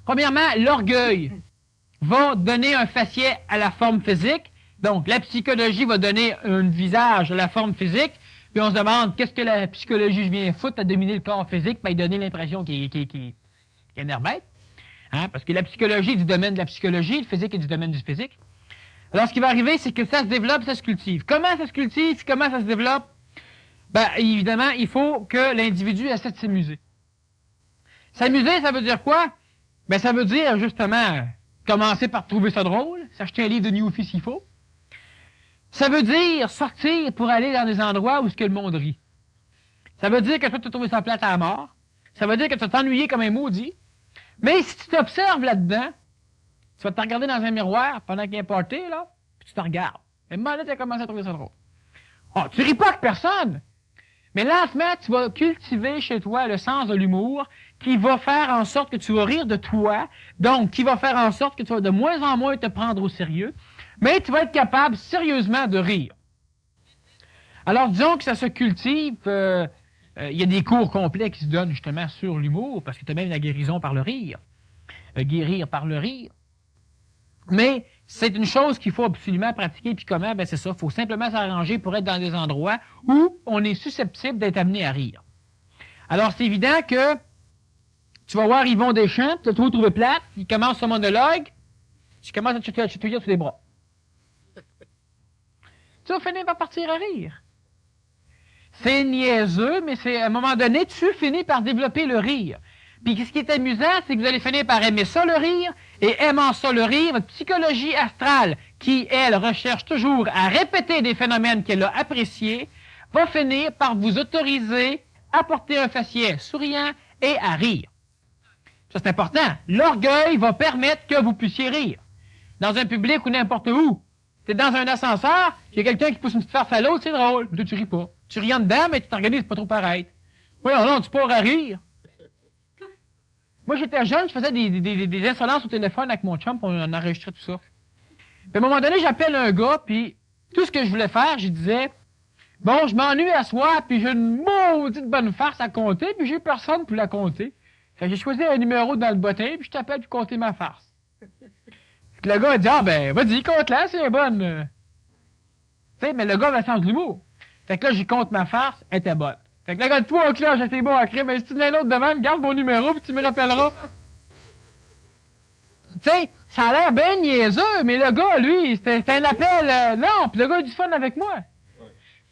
Premièrement, l'orgueil va donner un faciès à la forme physique, Donc, la psychologie va donner un visage à la forme physique, puis on se demande qu'est-ce que la psychologie vient foutre à dominer le corps physique, puis donner l'impression qu'il est nerveux. Hein? Parce que la psychologie est du domaine de la psychologie, le physique est du domaine du physique. Alors, ce qui va arriver, c'est que ça se développe, ça se cultive. Comment ça se cultive, comment ça se développe? Ben, évidemment, il faut que l'individu essaie de s'amuser. S'amuser, ça veut dire quoi? Ben, ça veut dire, justement, commencer par trouver ça drôle, s'acheter un livre de Newfie s'il faut. Ça veut dire sortir pour aller dans des endroits où ce que le monde rit. Ça veut dire que toi, tu as trouvé ça plate à la mort. Ça veut dire que tu vas t'ennuyer comme un maudit. Mais si tu t'observes là-dedans, tu vas te regarder dans un miroir pendant qu'il y a un party, là, puis tu te regardes. Et maintenant, tu as commencé à trouver ça drôle. Oh, tu ris pas avec personne! Mais lentement, tu vas cultiver chez toi le sens de l'humour qui va faire en sorte que tu vas rire de toi, donc qui va faire en sorte que tu vas de moins en moins te prendre au sérieux, mais tu vas être capable sérieusement de rire. Alors, disons que ça se cultive, il y a des cours complets qui se donnent justement sur l'humour, parce que tu as même la guérison par le rire. Guérir par le rire. Mais c'est une chose qu'il faut absolument pratiquer. Puis comment? Ben c'est ça. Il faut simplement s'arranger pour être dans des endroits où on est susceptible d'être amené à rire. Alors, c'est évident que tu vas voir Yvon Deschamps, tu vas tout trouver plate, il commence son monologue, tu commences à te chatouiller sur les bras. Tu vas finir par partir à rire. C'est niaiseux, mais c'est à un moment donné, tu finis par développer le rire. Puis ce qui est amusant, c'est que vous allez finir par aimer ça le rire, et aimant ça le rire, votre psychologie astrale, qui, elle, recherche toujours à répéter des phénomènes qu'elle a appréciés, va finir par vous autoriser à porter un faciès souriant et à rire. Ça, c'est important. L'orgueil va permettre que vous puissiez rire. Dans un public ou n'importe où. T'es dans un ascenseur, il y a quelqu'un qui pousse une petite farce à l'autre, c'est drôle. Mais toi, tu ris pas. Tu ris en dedans, mais tu t'organises pas trop pareil. Oui, non, tu pourras rire. Moi, j'étais jeune, je faisais des insolences au téléphone avec mon chum, puis on enregistrait tout ça. Puis à un moment donné, j'appelle un gars, puis tout ce que je voulais faire, je disais, bon, je m'ennuie à soir, puis j'ai une maudite bonne farce à compter, puis j'ai personne pour la compter. Fait que j'ai choisi un numéro dans le bottin, puis je t'appelle pour compter ma farce. Puis le gars a dit, ah ben, vas-y, compte-la, c'est bonne. Tu sais, mais le gars avait le sens de l'humour. Fait que là, j'y compte ma farce, elle était bonne. Fait que là, gars, toi, au clair, j'étais bon à créer, mais si tu n'as un autre demande, garde mon numéro, puis tu me rappelleras. Tu sais, ça a l'air bien niaiseux, mais le gars, lui, c'était un appel, non, puis le gars a du fun avec moi.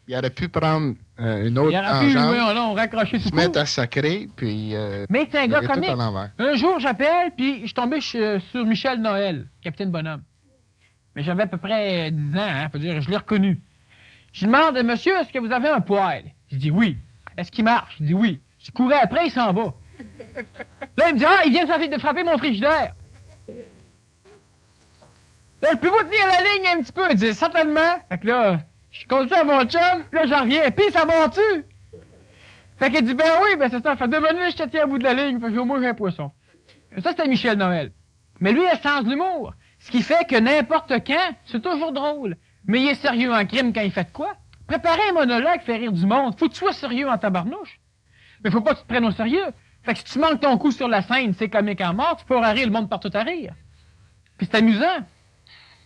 Il aurait pu prendre une autre Il aurait pu, enjambe, oui, non, raccrocher se tout mettre à sacrer, puis mais c'est un gars il aurait tout comique. à l'envers. Un jour, j'appelle, puis je suis tombé sur Michel Noël, capitaine Bonhomme. Mais j'avais à peu près 10 ans, hein, faut dire, je l'ai reconnu. Je lui demande, monsieur, est-ce que vous avez un poêle? Je dis oui. Est-ce qu'il marche? Je dis oui. Je courais après, il s'en va. Là, il me dit, ah, il vient de frapper mon frigidaire. Là, peux-vous tenir la ligne un petit peu? Il dit, certainement. Fait que là, je continue à mon chum, puis là, j'en reviens. Puis, ça monte-tu? Fait qu'il dit, ben oui, ben c'est ça. Fait 2 minutes, je te tiens à bout de la ligne. Fait que au moins, j'ai un poisson. Ça, c'était Michel Noël. Mais lui, il a le sens de l'humour. Ce qui fait que n'importe quand, c'est toujours drôle. Mais il est sérieux en crime quand il fait de quoi? Préparer un monologue, faire rire du monde. Faut que tu sois sérieux en tabarnouche. Mais faut pas que tu te prennes au sérieux. Fait que si tu manques ton coup sur la scène, c'est comique en mort, tu pourras rire, le monde partout à rire. Puis c'est amusant.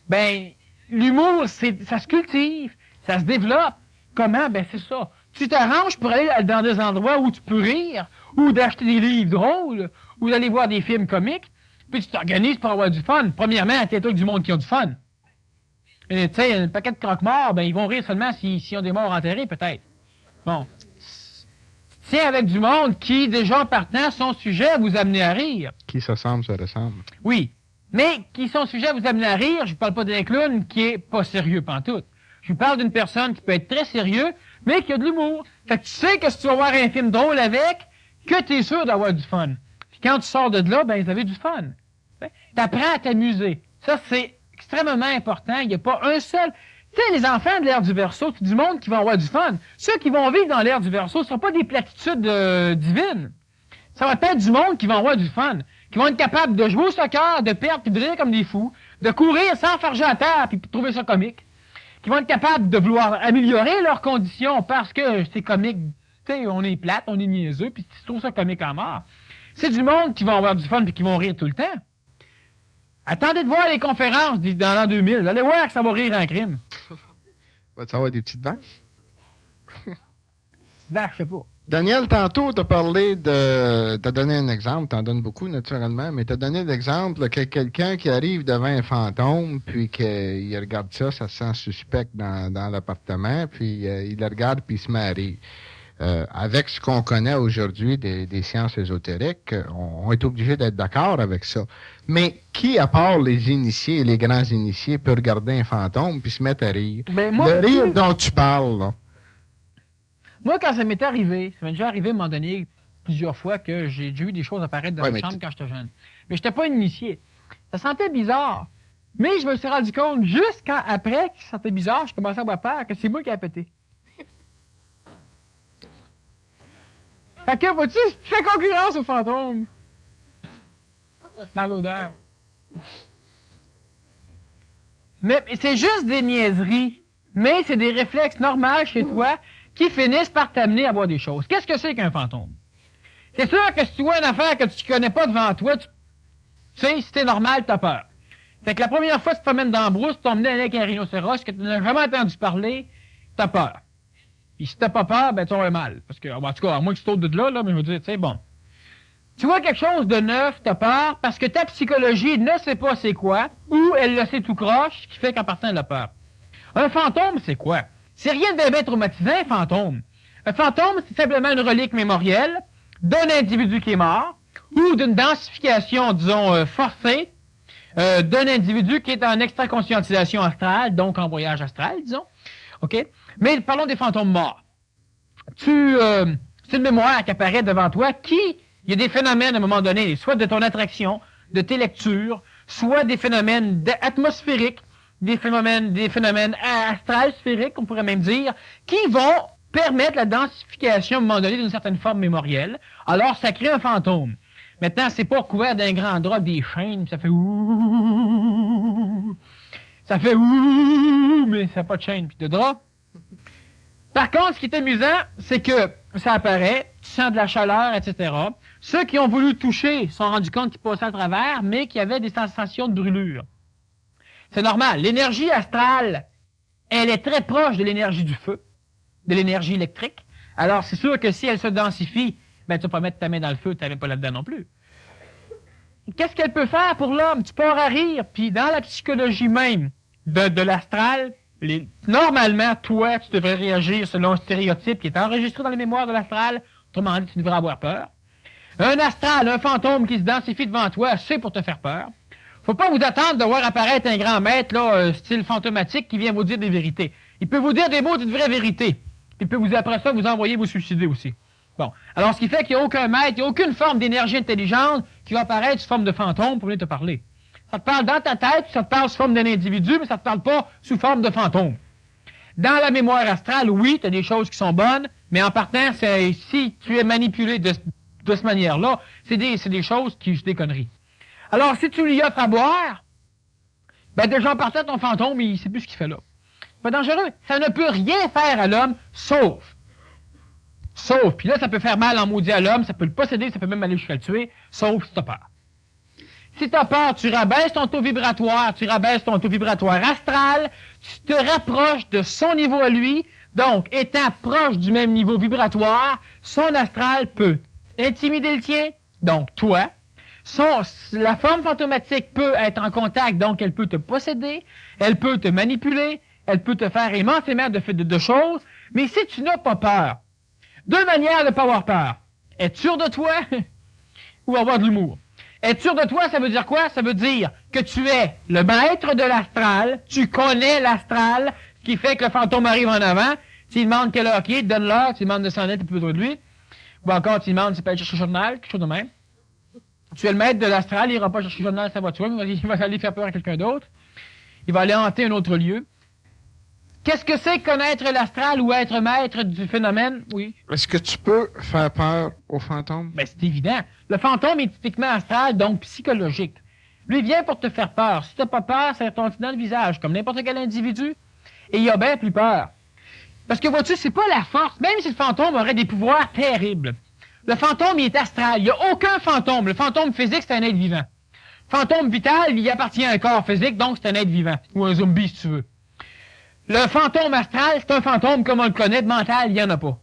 Ben, l'humour, ça se cultive, ça se développe. Comment? Ben, c'est ça. Tu t'arranges pour aller dans des endroits où tu peux rire, ou d'acheter des livres drôles, ou d'aller voir des films comiques, puis tu t'organises pour avoir du fun. Premièrement, attends-toi avec du monde qui a du fun. Tu sais, un paquet de croque-morts, ben, ils vont rire seulement s'ils ont des morts enterrés, peut-être. Bon. Tiens avec du monde qui, déjà en partant, sont sujets à vous amener à rire. Qui se ressemble. Oui. Mais qui sont sujets à vous amener à rire, je ne parle pas d'un clown qui est pas sérieux pantoute. Je vous parle d'une personne qui peut être très sérieux, mais qui a de l'humour. Fait que tu sais que si tu vas voir un film drôle avec, que tu es sûr d'avoir du fun. Puis quand tu sors de là, ben, vous avez du fun. Tu apprends à t'amuser. Ça, c'est extrêmement important. Il n'y a pas un seul... Tu sais, les enfants de l'ère du Verseau, c'est du monde qui vont avoir du fun. Ceux qui vont vivre dans l'ère du Verseau, ce ne sont pas des platitudes divines. Ça va être du monde qui va avoir du fun. Qui vont être capables de jouer au soccer, de perdre, puis de rire comme des fous. De courir sans farger à terre, puis trouver ça comique. Qui vont être capables de vouloir améliorer leurs conditions parce que c'est comique. Tu sais, on est plate, on est niaiseux, puis tu trouves ça comique en mort. C'est du monde qui va avoir du fun, puis qui vont rire tout le temps. Attendez de voir les conférences dans l'an 2000. Vous allez voir que ça va rire en crime. Va-tu avoir des petites vaches? Vache, je sais pas. Daniel, tantôt, tu as parlé de. Tu as donné un exemple, tu en donnes beaucoup naturellement, mais tu as donné l'exemple que quelqu'un qui arrive devant un fantôme, puis qu'il regarde ça se sent suspect dans l'appartement, puis il le regarde, puis il se met à rire. Avec ce qu'on connaît aujourd'hui des sciences ésotériques, on est obligé d'être d'accord avec ça. Mais qui, à part les initiés et les grands initiés, peut regarder un fantôme puis se mettre à rire? Ben, moi, le rire dont tu parles, là. Moi, quand ça m'est arrivé, ça m'est déjà arrivé à un moment donné, plusieurs fois, que j'ai déjà eu des choses apparaître dans la chambre quand j'étais jeune. Mais j'étais pas initié. Ça sentait bizarre. Mais je me suis rendu compte, juste quand, après que ça sentait bizarre, je commençais à avoir peur, que c'est moi qui ai pété. Fait que, vois-tu, je fais concurrence aux fantômes. Dans l'odeur. Mais c'est juste des niaiseries. Mais c'est des réflexes normaux chez toi qui finissent par t'amener à voir des choses. Qu'est-ce que c'est qu'un fantôme? C'est sûr que si tu vois une affaire que tu connais pas devant toi, tu sais, si t'es normal, t'as peur. Fait que la première fois que tu te promènes dans la brousse, tu t'emmènes avec un rhinocéros que tu n'as jamais entendu parler, t'as peur. Puis si t'as pas peur, ben tu auras mal. Parce que, en tout cas, à moins que tu sautes de là, mais je veux dire, tu sais, bon. Tu vois quelque chose de neuf, t'as peur, parce que ta psychologie ne sait pas c'est quoi, ou elle le sait tout croche, ce qui fait qu'en partant, elle a peur. Un fantôme, c'est quoi? C'est rien de bien traumatisant, un fantôme. Un fantôme, c'est simplement une relique mémorielle d'un individu qui est mort, ou d'une densification, disons, forcée, d'un individu qui est en extra-conscientisation astrale, donc en voyage astral, disons. OK? Mais parlons des fantômes morts. C'est une mémoire qui apparaît devant toi il y a des phénomènes à un moment donné, soit de ton attraction, de tes lectures, soit des phénomènes atmosphériques, des phénomènes astrales sphériques, on pourrait même dire, qui vont permettre la densification à un moment donné d'une certaine forme mémorielle. Alors, ça crée un fantôme. Maintenant, c'est pas couvert d'un grand drap, des chaînes, ça fait ouh. Ça fait ouh, mais ça n'a pas de chaîne puis de drap. Par contre, ce qui est amusant, c'est que ça apparaît, tu sens de la chaleur, etc. Ceux qui ont voulu toucher se sont rendus compte qu'ils passaient à travers, mais qu'il y avait des sensations de brûlure. C'est normal. L'énergie astrale, elle est très proche de l'énergie du feu, de l'énergie électrique. Alors, c'est sûr que si elle se densifie, ben, tu vas pas mettre ta main dans le feu, tu n'avais pas là-dedans non plus. Qu'est-ce qu'elle peut faire pour l'homme? Tu pars à rire, puis dans la psychologie même de l'astral, normalement, toi, tu devrais réagir selon un stéréotype qui est enregistré dans les mémoires de l'astral. Autrement dit, tu devrais avoir peur. Un astral, un fantôme qui se densifie devant toi, c'est pour te faire peur. Faut pas vous attendre de voir apparaître un grand maître, là, style fantomatique, qui vient vous dire des vérités. Il peut vous dire des mots d'une vraie vérité. Il peut vous, après ça, vous envoyer vous suicider aussi. Bon. Alors, ce qui fait qu'il n'y a aucun maître, il n'y a aucune forme d'énergie intelligente qui va apparaître sous forme de fantôme pour venir te parler. Ça te parle dans ta tête, ça te parle sous forme d'un individu, mais ça te parle pas sous forme de fantôme. Dans la mémoire astrale, oui, tu as des choses qui sont bonnes, mais en partant, si tu es manipulé de cette manière-là, c'est des choses qui sont des conneries. Alors, si tu lui offres à boire, ben déjà en partant, ton fantôme, il sait plus ce qu'il fait là. C'est pas dangereux. Ça ne peut rien faire à l'homme, sauf. Puis là, ça peut faire mal en maudit à l'homme, ça peut le posséder, ça peut même aller jusqu'à le tuer, sauf si t'as peur. Si t'as peur, tu rabaisses ton taux vibratoire astral, tu te rapproches de son niveau à lui, donc, étant proche du même niveau vibratoire, son astral peut intimider le tien, donc toi. La forme fantomatique peut être en contact, donc elle peut te posséder, elle peut te manipuler, elle peut te faire immensément de choses, mais si tu n'as pas peur, deux manières de ne pas avoir peur. Être sûr de toi ou avoir de l'humour. Être sûr de toi, ça veut dire quoi? Ça veut dire que tu es le maître de l'astral, tu connais l'astral, ce qui fait que le fantôme arrive en avant. S'il demande quelle heure qui est, donne-leur. S'il demande de s'en aller, tu peux besoin de lui. Ou encore, s'il demande s'il peut aller chercher le journal, quelque chose de même. Tu es le maître de l'astral, il n'ira pas chercher le journal sa voiture, il va aller faire peur à quelqu'un d'autre. Il va aller hanter un autre lieu. Qu'est-ce que c'est connaître l'astral ou être maître du phénomène? Oui. Est-ce que tu peux faire peur aux fantômes? Ben, c'est évident. Le fantôme est typiquement astral, donc psychologique. Lui, il vient pour te faire peur. Si t'as pas peur, ça retombe dans le visage, comme n'importe quel individu. Et il a bien plus peur. Parce que, vois-tu, c'est pas la force. Même si le fantôme aurait des pouvoirs terribles. Le fantôme, il est astral. Il n'y a aucun fantôme. Le fantôme physique, c'est un être vivant. Fantôme vital, il appartient à un corps physique, donc c'est un être vivant, ou un zombie si tu veux. Le fantôme astral, c'est un fantôme comme on le connaît, de mental, il n'y en a pas.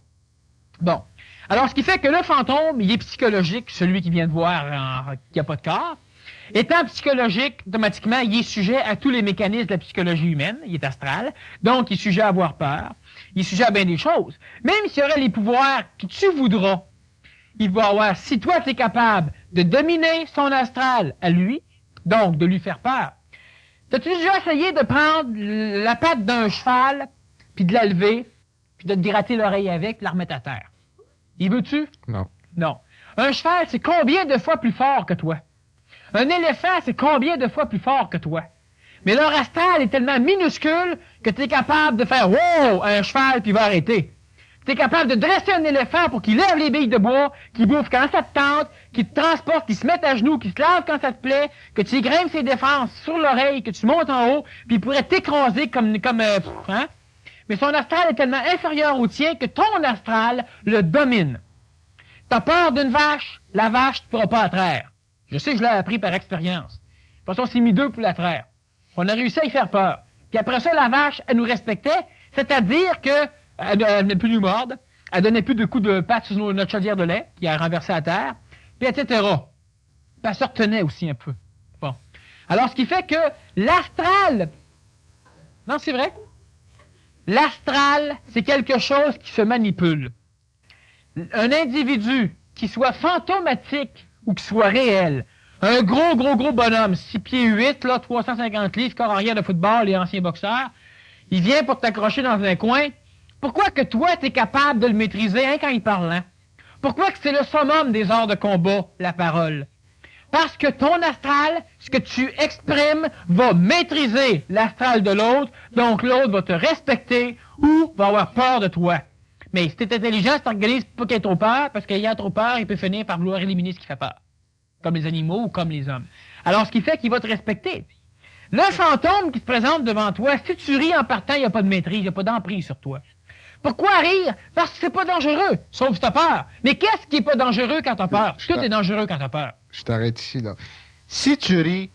Bon. Alors, ce qui fait que le fantôme, il est psychologique, celui qui vient de voir qu'il n'y a pas de corps. Étant psychologique, automatiquement, il est sujet à tous les mécanismes de la psychologie humaine, il est astral, donc il est sujet à avoir peur, il est sujet à bien des choses. Même s'il y aurait les pouvoirs que tu voudras, il va avoir, si toi tu es capable de dominer son astral à lui, donc de lui faire peur. T'as-tu déjà essayé de prendre la patte d'un cheval, puis de la lever, puis de te gratter l'oreille avec, puis la remettre à terre? Y veux-tu? Non. Non. Un cheval, c'est combien de fois plus fort que toi? Un éléphant, c'est combien de fois plus fort que toi? Mais leur astral est tellement minuscule que tu es capable de faire « wow » à un cheval, puis il va arrêter. Tu es capable de dresser un éléphant pour qu'il lève les billes de bois, qu'il bouffe quand ça te tente, qu'il te transporte, qu'il se mette à genoux, qu'il se lave quand ça te plaît, que tu grimpes ses défenses sur l'oreille, que tu montes en haut, puis il pourrait t'écraser comme hein? Mais son astral est tellement inférieur au tien que ton astral le domine. T'as peur d'une vache, la vache ne pourra pas la traire. Je sais, je l'ai appris par expérience. De toute façon, on s'est mis deux pour la traire. On a réussi à y faire peur. Puis après ça, la vache, elle nous respectait, c'est-à-dire que elle venait plus nous mordre, elle donnait plus de coups de patte sur notre chaudière de lait, qui a renversé à terre, puis etc. Puis elle se retenait aussi un peu. Bon. Alors, ce qui fait que l'astral... Non, c'est vrai? L'astral, c'est quelque chose qui se manipule. Un individu qui soit fantomatique ou qui soit réel, un gros bonhomme, 6 pieds 8, là, 350 livres, corps arrière de football, les anciens boxeurs, il vient pour t'accrocher dans un coin. Pourquoi que toi, tu es capable de le maîtriser hein, quand il parle? Hein? Pourquoi que c'est le summum des arts de combat, la parole? Parce que ton astral, ce que tu exprimes, va maîtriser l'astral de l'autre, donc l'autre va te respecter ou va avoir peur de toi. Mais si tu es intelligent, si tu organises pas qu'il ait trop peur, parce qu'il y a trop peur, il peut finir par vouloir éliminer ce qui fait peur. Comme les animaux ou comme les hommes. Alors, ce qui fait qu'il va te respecter. Le fantôme qui se présente devant toi, si tu ris en partant, il n'y a pas de maîtrise, il n'y a pas d'emprise sur toi. Pourquoi rire? Parce que c'est pas dangereux, sauf si t'as peur. Mais qu'est-ce qui est pas dangereux quand t'as peur? Tout est dangereux quand t'as peur. Je t'arrête ici, là. Si tu ris,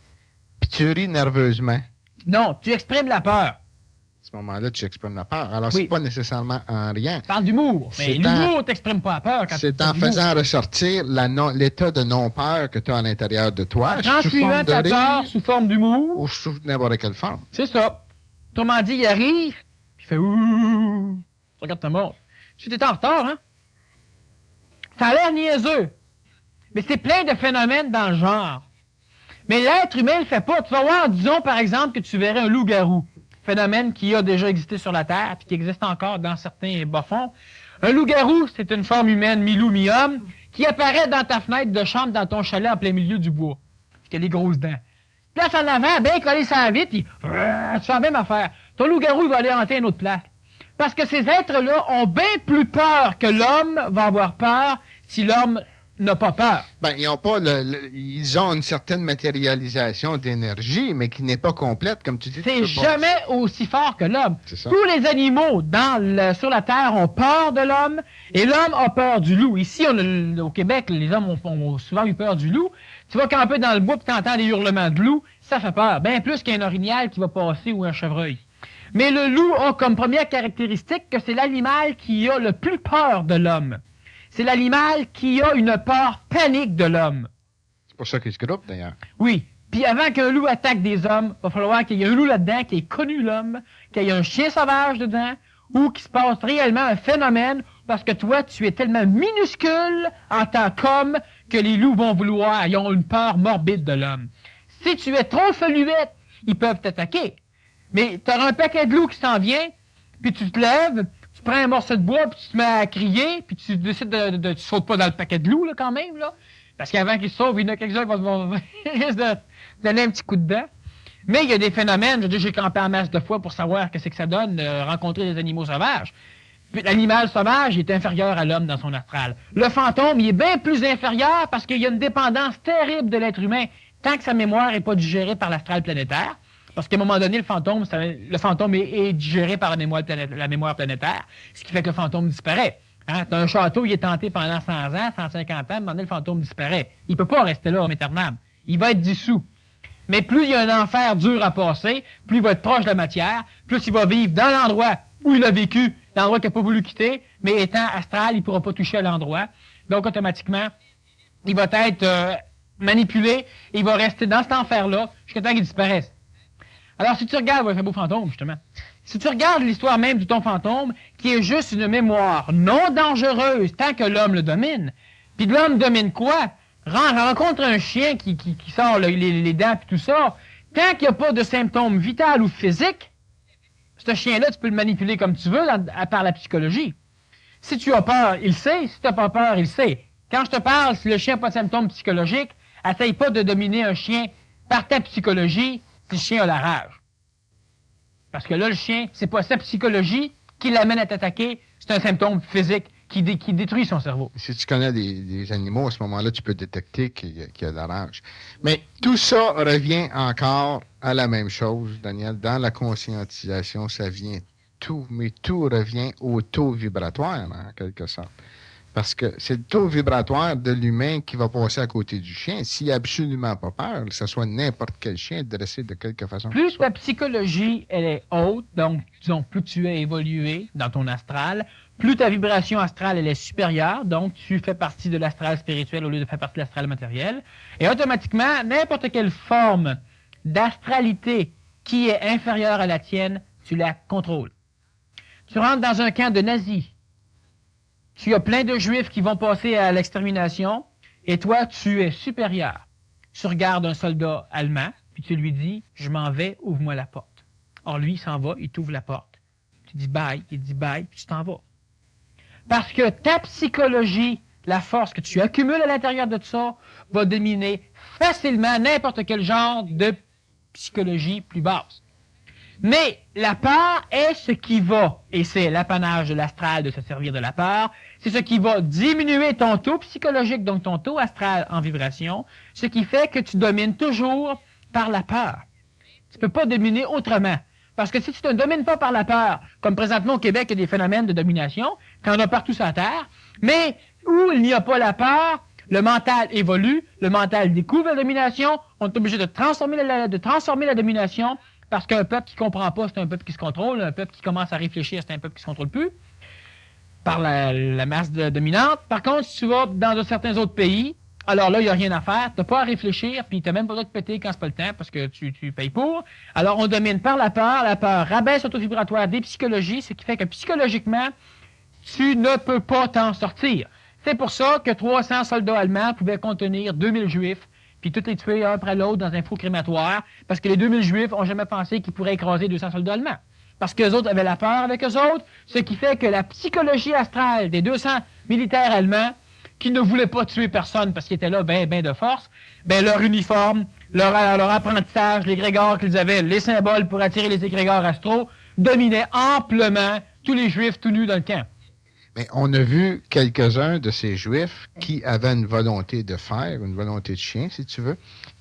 puis tu ris nerveusement... Non, tu exprimes la peur. À ce moment-là, tu exprimes la peur. Alors, Oui. c'est pas nécessairement en riant. Tu parles d'humour, mais l'humour t'exprime pas la peur. Quand c'est en faisant ressortir l'état de non-peur que tu as à l'intérieur de toi. En transcrivant ta peur sous forme d'humour. Ou sous n'importe quelle forme. C'est ça. Autrement dit, il arrive, puis il fait ouh. Tu regardes ta montre. Tu t'es en retard, hein? Ça a l'air niaiseux. Mais c'est plein de phénomènes dans le genre. Mais l'être humain le fait pas. Tu vas voir, disons par exemple que tu verrais un loup-garou. Phénomène qui a déjà existé sur la Terre, puis qui existe encore dans certains bas-fonds. Un loup-garou, c'est une forme humaine, mi-loup, mi-homme, qui apparaît dans ta fenêtre de chambre dans ton chalet en plein milieu du bois. Qui a les grosses dents. Place en avant, bien collé ça vite, puis tu fais la même affaire. Ton loup-garou, il va aller hanter une autre place. Parce que ces êtres-là ont bien plus peur que l'homme va avoir peur si l'homme n'a pas peur. Ben, ils ont pas ils ont une certaine matérialisation d'énergie, mais qui n'est pas complète, comme tu dis. C'est jamais aussi fort que l'homme. C'est ça. Tous les animaux sur la Terre ont peur de l'homme et l'homme a peur du loup. Ici, au Québec, les hommes ont souvent eu peur du loup. Tu vas camper dans le bois et tu entends des hurlements de loup, ça fait peur. Bien plus qu'un orignal qui va passer ou un chevreuil. Mais le loup a comme première caractéristique que c'est l'animal qui a le plus peur de l'homme. C'est l'animal qui a une peur panique de l'homme. C'est pour ça qu'il se groupe, d'ailleurs. Oui. Puis avant qu'un loup attaque des hommes, il va falloir qu'il y ait un loup là-dedans qui ait connu l'homme, qu'il y ait un chien sauvage dedans, ou qu'il se passe réellement un phénomène, parce que toi, tu es tellement minuscule en tant qu'homme que les loups vont vouloir, ils ont une peur morbide de l'homme. Si tu es trop feluette, ils peuvent t'attaquer. Mais tu auras un paquet de loups qui s'en vient, puis tu te lèves, tu prends un morceau de bois, puis tu te mets à crier, puis tu décides tu sautes pas dans le paquet de loups, là, quand même, là. Parce qu'avant qu'ils se sauvent, il y en a quelques-uns qui vont risquent de donner un petit coup de dent. Mais il y a des phénomènes, je veux dire, j'ai campé en masse de fois pour savoir qu'est-ce que ça donne, rencontrer des animaux sauvages. Puis l'animal sauvage est inférieur à l'homme dans son astral. Le fantôme, il est bien plus inférieur parce qu'il y a une dépendance terrible de l'être humain, tant que sa mémoire n'est pas digérée par l'astral planétaire. Parce qu'à un moment donné, le fantôme est digéré par la mémoire planétaire, ce qui fait que le fantôme disparaît. Hein? T'as un château, il est tenté pendant 100 ans, 150 ans, à un moment donné, le fantôme disparaît. Il peut pas rester là en éternel. Il va être dissous. Mais plus il y a un enfer dur à passer, plus il va être proche de la matière, plus il va vivre dans l'endroit où il a vécu, l'endroit qu'il n'a pas voulu quitter, mais étant astral, il ne pourra pas toucher à l'endroit. Donc, automatiquement, il va être manipulé, et il va rester dans cet enfer-là jusqu'à temps qu'il disparaisse. Alors, si tu regardes, c'est un beau fantôme, justement. Si tu regardes l'histoire même de ton fantôme, qui est juste une mémoire non dangereuse tant que l'homme le domine, puis l'homme domine quoi? Rencontre un chien qui sort les dents et tout ça, tant qu'il n'y a pas de symptômes vitaux ou physiques, ce chien-là, tu peux le manipuler comme tu veux par la psychologie. Si tu as peur, il sait. Si tu n'as pas peur, il sait. Quand je te parle, si le chien n'a pas de symptômes psychologiques, essaye pas de dominer un chien par ta psychologie si le chien a la rage. Parce que là, le chien, c'est pas sa psychologie qui l'amène à t'attaquer, c'est un symptôme physique qui détruit son cerveau. Si tu connais des animaux, à ce moment-là, tu peux détecter qu'il y a de la rage. Mais tout ça revient encore à la même chose, Daniel. Dans la conscientisation, ça vient tout, mais tout revient au taux vibratoire, en quelque sorte. Parce que c'est le taux vibratoire de l'humain qui va passer à côté du chien. S'il n'a absolument pas peur, que ce soit n'importe quel chien dressé de quelque façon. Plus ta psychologie, elle est haute, donc, disons, plus tu es évolué dans ton astral, plus ta vibration astrale, elle est supérieure, donc tu fais partie de l'astral spirituel au lieu de faire partie de l'astral matériel. Et automatiquement, n'importe quelle forme d'astralité qui est inférieure à la tienne, tu la contrôles. Tu rentres dans un camp de nazis. Tu as plein de juifs qui vont passer à l'extermination, et toi, tu es supérieur. Tu regardes un soldat allemand, puis tu lui dis, je m'en vais, ouvre-moi la porte. Or, lui, il s'en va, il t'ouvre la porte. Tu dis bye, il dit bye, puis tu t'en vas. Parce que ta psychologie, la force que tu accumules à l'intérieur de tout ça, va dominer facilement n'importe quel genre de psychologie plus basse. Mais la peur est ce qui va, et c'est l'apanage de l'astral de se servir de la peur, c'est ce qui va diminuer ton taux psychologique, donc ton taux astral en vibration, ce qui fait que tu domines toujours par la peur. Tu ne peux pas dominer autrement. Parce que si tu ne domines pas par la peur, comme présentement au Québec, il y a des phénomènes de domination, qu'on a partout sur la Terre, mais où il n'y a pas la peur, le mental évolue, le mental découvre la domination, on est obligé de transformer la domination, parce qu'un peuple qui ne comprend pas, c'est un peuple qui se contrôle, un peuple qui commence à réfléchir, c'est un peuple qui ne se contrôle plus, par la masse dominante. Par contre, si tu vas dans certains autres pays, alors là, il n'y a rien à faire, tu n'as pas à réfléchir, puis tu n'as même pas le droit de péter quand c'est pas le temps, parce que tu payes pour. Alors, on domine par la peur rabaisse l'auto-vibratoire des psychologies, ce qui fait que psychologiquement, tu ne peux pas t'en sortir. C'est pour ça que 300 soldats allemands pouvaient contenir 2000 juifs, puis tous les tuer un après l'autre dans un faux crématoire, parce que les 2000 juifs n'ont jamais pensé qu'ils pourraient écraser 200 soldats allemands. Parce qu'eux autres avaient la peur avec eux autres, ce qui fait que la psychologie astrale des 200 militaires allemands, qui ne voulaient pas tuer personne parce qu'ils étaient là ben de force, ben leur uniforme, leur apprentissage, les grégores qu'ils avaient, les symboles pour attirer les égrégores astraux, dominaient amplement tous les juifs tout nus dans le camp. Mais on a vu quelques-uns de ces juifs qui avaient une volonté de faire, une volonté de chien, si tu veux,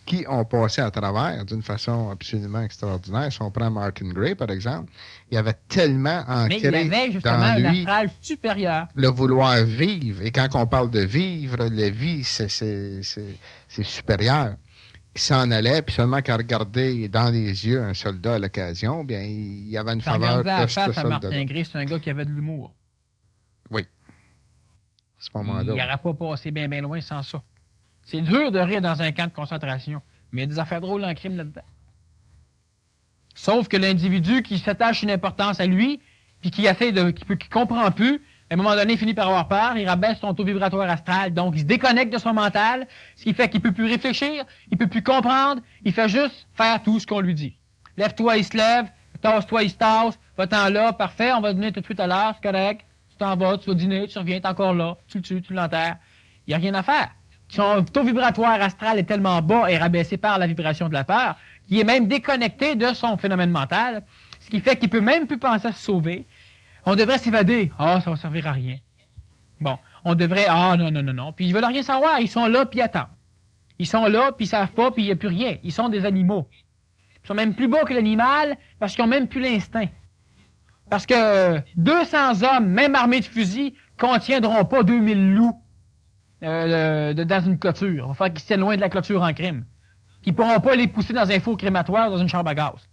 qui ont passé à travers d'une façon absolument extraordinaire. Si on prend Martin Gray, par exemple, il avait tellement ancré mais il avait justement dans lui un astral supérieur. Le vouloir vivre. Et quand on parle de vivre, la vie, c'est supérieur. Il s'en allait, puis seulement qu'à regarder dans les yeux un soldat à l'occasion, bien, il y avait une faveur de ce soldat. Martin Gray, c'est un gars qui avait de l'humour. Oui. À ce moment-là. Il n'aurait pas passé bien loin sans ça. C'est dur de rire dans un camp de concentration, mais il y a des affaires drôles en crime là-dedans. Sauf que l'individu qui s'attache une importance à lui, puis qui comprend plus, à un moment donné, il finit par avoir peur, il rabaisse son taux vibratoire astral, donc il se déconnecte de son mental, ce qui fait qu'il ne peut plus réfléchir, il ne peut plus comprendre, il fait juste faire tout ce qu'on lui dit. Lève-toi, il se lève, tasse-toi, il se tasse, va-t'en là, parfait, on va dîner tout de suite à l'heure, c'est correct, tu t'en vas, tu vas dîner, tu reviens, t'es encore là, tu le tues, tu l'enterres. Il n'y a rien à faire. Son taux vibratoire astral est tellement bas et rabaissé par la vibration de la peur qu'il est même déconnecté de son phénomène mental, ce qui fait qu'il ne peut même plus penser à se sauver. On devrait s'évader. Ah, ça va servir à rien. Bon, on devrait... Ah, non. Puis ils veulent rien savoir. Ils sont là, puis ils attendent. Ils sont là, puis ils savent pas, puis il n'y a plus rien. Ils sont des animaux. Ils sont même plus bas que l'animal parce qu'ils n'ont même plus l'instinct. Parce que 200 hommes, même armés de fusils, contiendront pas 2000 loups dans une clôture. Il va falloir qu'ils tiennent loin de la clôture en crime. Ils ne pourront pas les pousser dans un four crématoire, dans une chambre à gaz.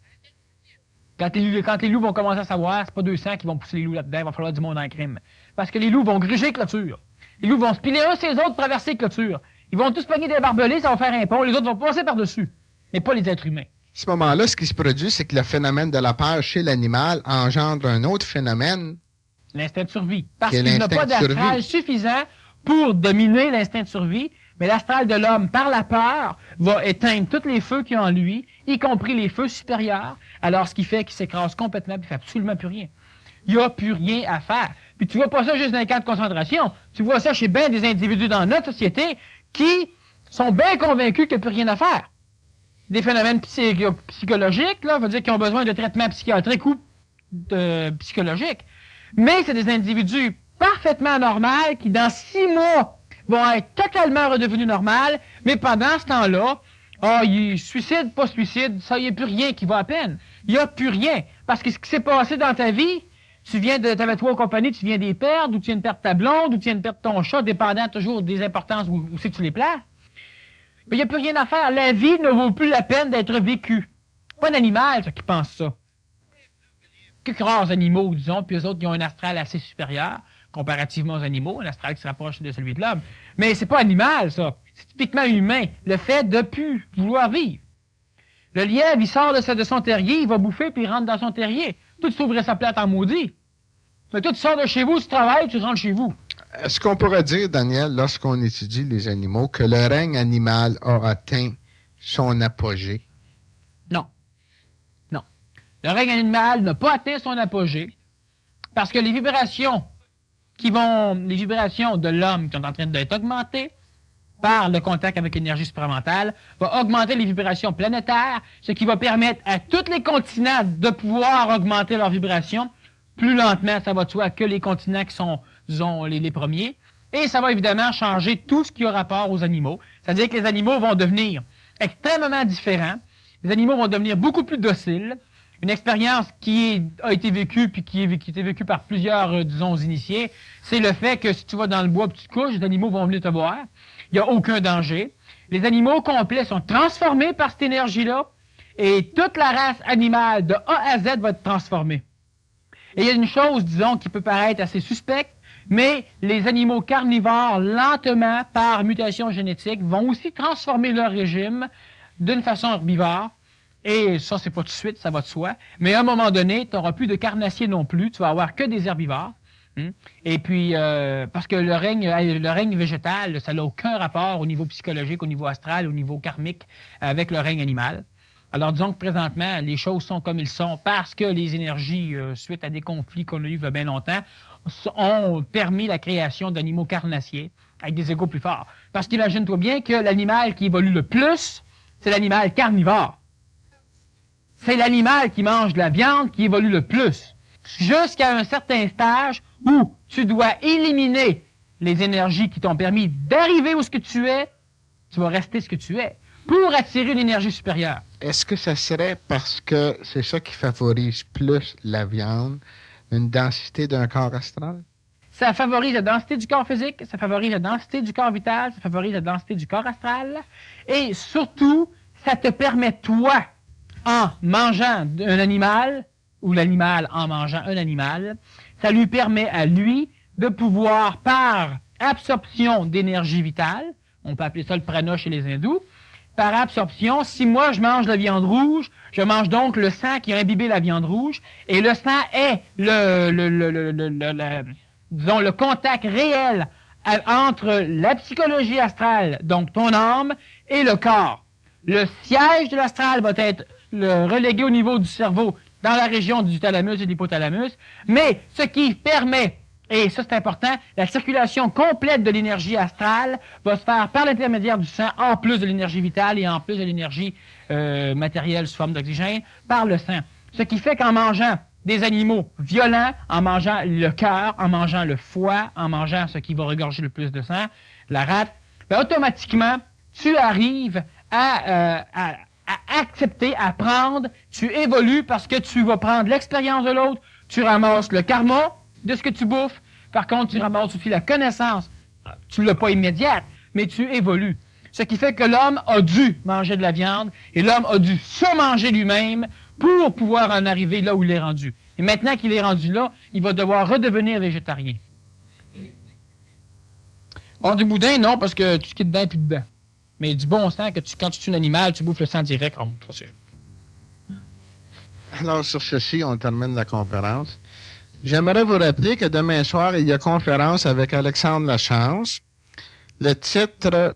Quand les loups vont commencer à savoir, c'est pas 200 qui vont pousser les loups là-dedans, il va falloir du monde en crime. Parce que les loups vont gruger les clôtures. Les loups vont se piler un sur les autres, traverser les clôtures. Ils vont tous pogner des barbelés, ça va faire un pont, les autres vont passer par-dessus. Mais pas les êtres humains. À ce moment-là, ce qui se produit, c'est que le phénomène de la peur chez l'animal engendre un autre phénomène. L'instinct de survie. Parce qu'il n'a pas d'astral suffisant pour dominer l'instinct de survie, mais l'astral de l'homme, par la peur, va éteindre tous les feux qu'il y a en lui, y compris les feux supérieurs, alors ce qui fait qu'il s'écrase complètement et il ne fait absolument plus rien. Il n'y a plus rien à faire. Puis tu vois pas ça juste dans les camps de concentration, tu vois ça chez bien des individus dans notre société qui sont bien convaincus qu'il n'y a plus rien à faire. Des phénomènes psychologiques, là, veut dire qu'ils ont besoin de traitements psychiatriques ou psychologiques. Mais c'est des individus parfaitement normaux qui, dans 6 mois, vont être totalement redevenus normaux, mais pendant ce temps-là, il suicide, pas suicide, ça, il n'y a plus rien qui va à peine. Il n'y a plus rien. Parce que ce qui s'est passé dans ta vie, t'avais 3 compagnies, tu viens des perdre, ou tu viens de perdre ta blonde, ou tu viens de perdre ton chat, dépendant toujours des importances où c'est que tu les places. Mais il n'y a plus rien à faire. La vie ne vaut plus la peine d'être vécue. Pas un animal, ça, qui pense ça. Quelques rares animaux, disons, puis eux autres, ils ont un astral assez supérieur, comparativement aux animaux, un astral qui se rapproche de celui de l'homme. Mais c'est pas animal, ça. C'est typiquement humain. Le fait de plus vouloir vivre. Le lièvre, il sort de son terrier, il va bouffer, puis il rentre dans son terrier. Tout s'ouvre sa plate en maudit. Mais toi, tu sors de chez vous, tu travailles, tu rentres chez vous. Est-ce qu'on pourrait dire, Daniel, lorsqu'on étudie les animaux, que le règne animal a atteint son apogée? Non. Non. Le règne animal n'a pas atteint son apogée parce que les vibrations de l'homme qui sont en train d'être augmentées par le contact avec l'énergie supramentale va augmenter les vibrations planétaires, ce qui va permettre à tous les continents de pouvoir augmenter leurs vibrations. Plus lentement, ça va de soi que les continents qui sont, disons, les premiers. Et ça va évidemment changer tout ce qui a rapport aux animaux. C'est-à-dire que les animaux vont devenir extrêmement différents. Les animaux vont devenir beaucoup plus dociles. Une expérience qui a été vécue, puis qui a été vécue par plusieurs, disons, initiés, c'est le fait que si tu vas dans le bois et tu te couches, les animaux vont venir te voir. Il n'y a aucun danger. Les animaux complets sont transformés par cette énergie-là. Et toute la race animale, de A à Z, va être transformée. Et il y a une chose, disons, qui peut paraître assez suspecte, mais les animaux carnivores, lentement, par mutation génétique, vont aussi transformer leur régime d'une façon herbivore. Et ça, c'est pas tout de suite, ça va de soi. Mais à un moment donné, tu n'auras plus de carnassiers non plus, tu vas avoir que des herbivores. Et puis, parce que le règne végétal, ça n'a aucun rapport au niveau psychologique, au niveau astral, au niveau karmique avec le règne animal. Alors, disons que présentement, les choses sont comme ils sont parce que les énergies, suite à des conflits qu'on a eu il y a bien longtemps, ont permis la création d'animaux carnassiers avec des égos plus forts. Parce qu'imagine-toi bien que l'animal qui évolue le plus, c'est l'animal carnivore. C'est l'animal qui mange de la viande qui évolue le plus. Jusqu'à un certain stage où tu dois éliminer les énergies qui t'ont permis d'arriver où ce que tu es, tu vas rester ce que tu es pour attirer une énergie supérieure. Est-ce que ça serait parce que c'est ça qui favorise plus la viande, une densité d'un corps astral? Ça favorise la densité du corps physique, ça favorise la densité du corps vital, ça favorise la densité du corps astral. Et surtout, ça te permet, toi, en mangeant un animal, ou l'animal en mangeant un animal, ça lui permet à lui de pouvoir, par absorption d'énergie vitale, on peut appeler ça le prana chez les hindous, par absorption, si moi je mange la viande rouge, je mange donc le sang qui a imbibé la viande rouge, et le sang est disons, le contact réel entre la psychologie astrale, donc ton âme, et le corps. Le siège de l'astral va être relégué au niveau du cerveau, dans la région du thalamus et de l'hypothalamus, mais ce qui permet, et ça c'est important, la circulation complète de l'énergie astrale va se faire par l'intermédiaire du sang, en plus de l'énergie vitale et en plus de l'énergie matérielle sous forme d'oxygène, par le sang. Ce qui fait qu'en mangeant des animaux violents, en mangeant le cœur, en mangeant le foie, en mangeant ce qui va regorger le plus de sang, la rate, ben, automatiquement, tu arrives à accepter, à prendre, tu évolues parce que tu vas prendre l'expérience de l'autre, tu ramasses le karma de ce que tu bouffes, par contre, tu ramasses aussi la connaissance. Tu ne l'as pas immédiate, mais tu évolues. Ce qui fait que l'homme a dû manger de la viande et l'homme a dû se manger lui-même pour pouvoir en arriver là où il est rendu. Et maintenant qu'il est rendu là, il va devoir redevenir végétarien. Or, du boudin, non, parce que tout ce qui est dedans est plus dedans. Mais du bon sang, que quand tu tues un animal, tu bouffes le sang direct. Alors, sur ceci, on termine la conférence. J'aimerais vous rappeler que demain soir, il y a conférence avec Alexandre Lachance. Le titre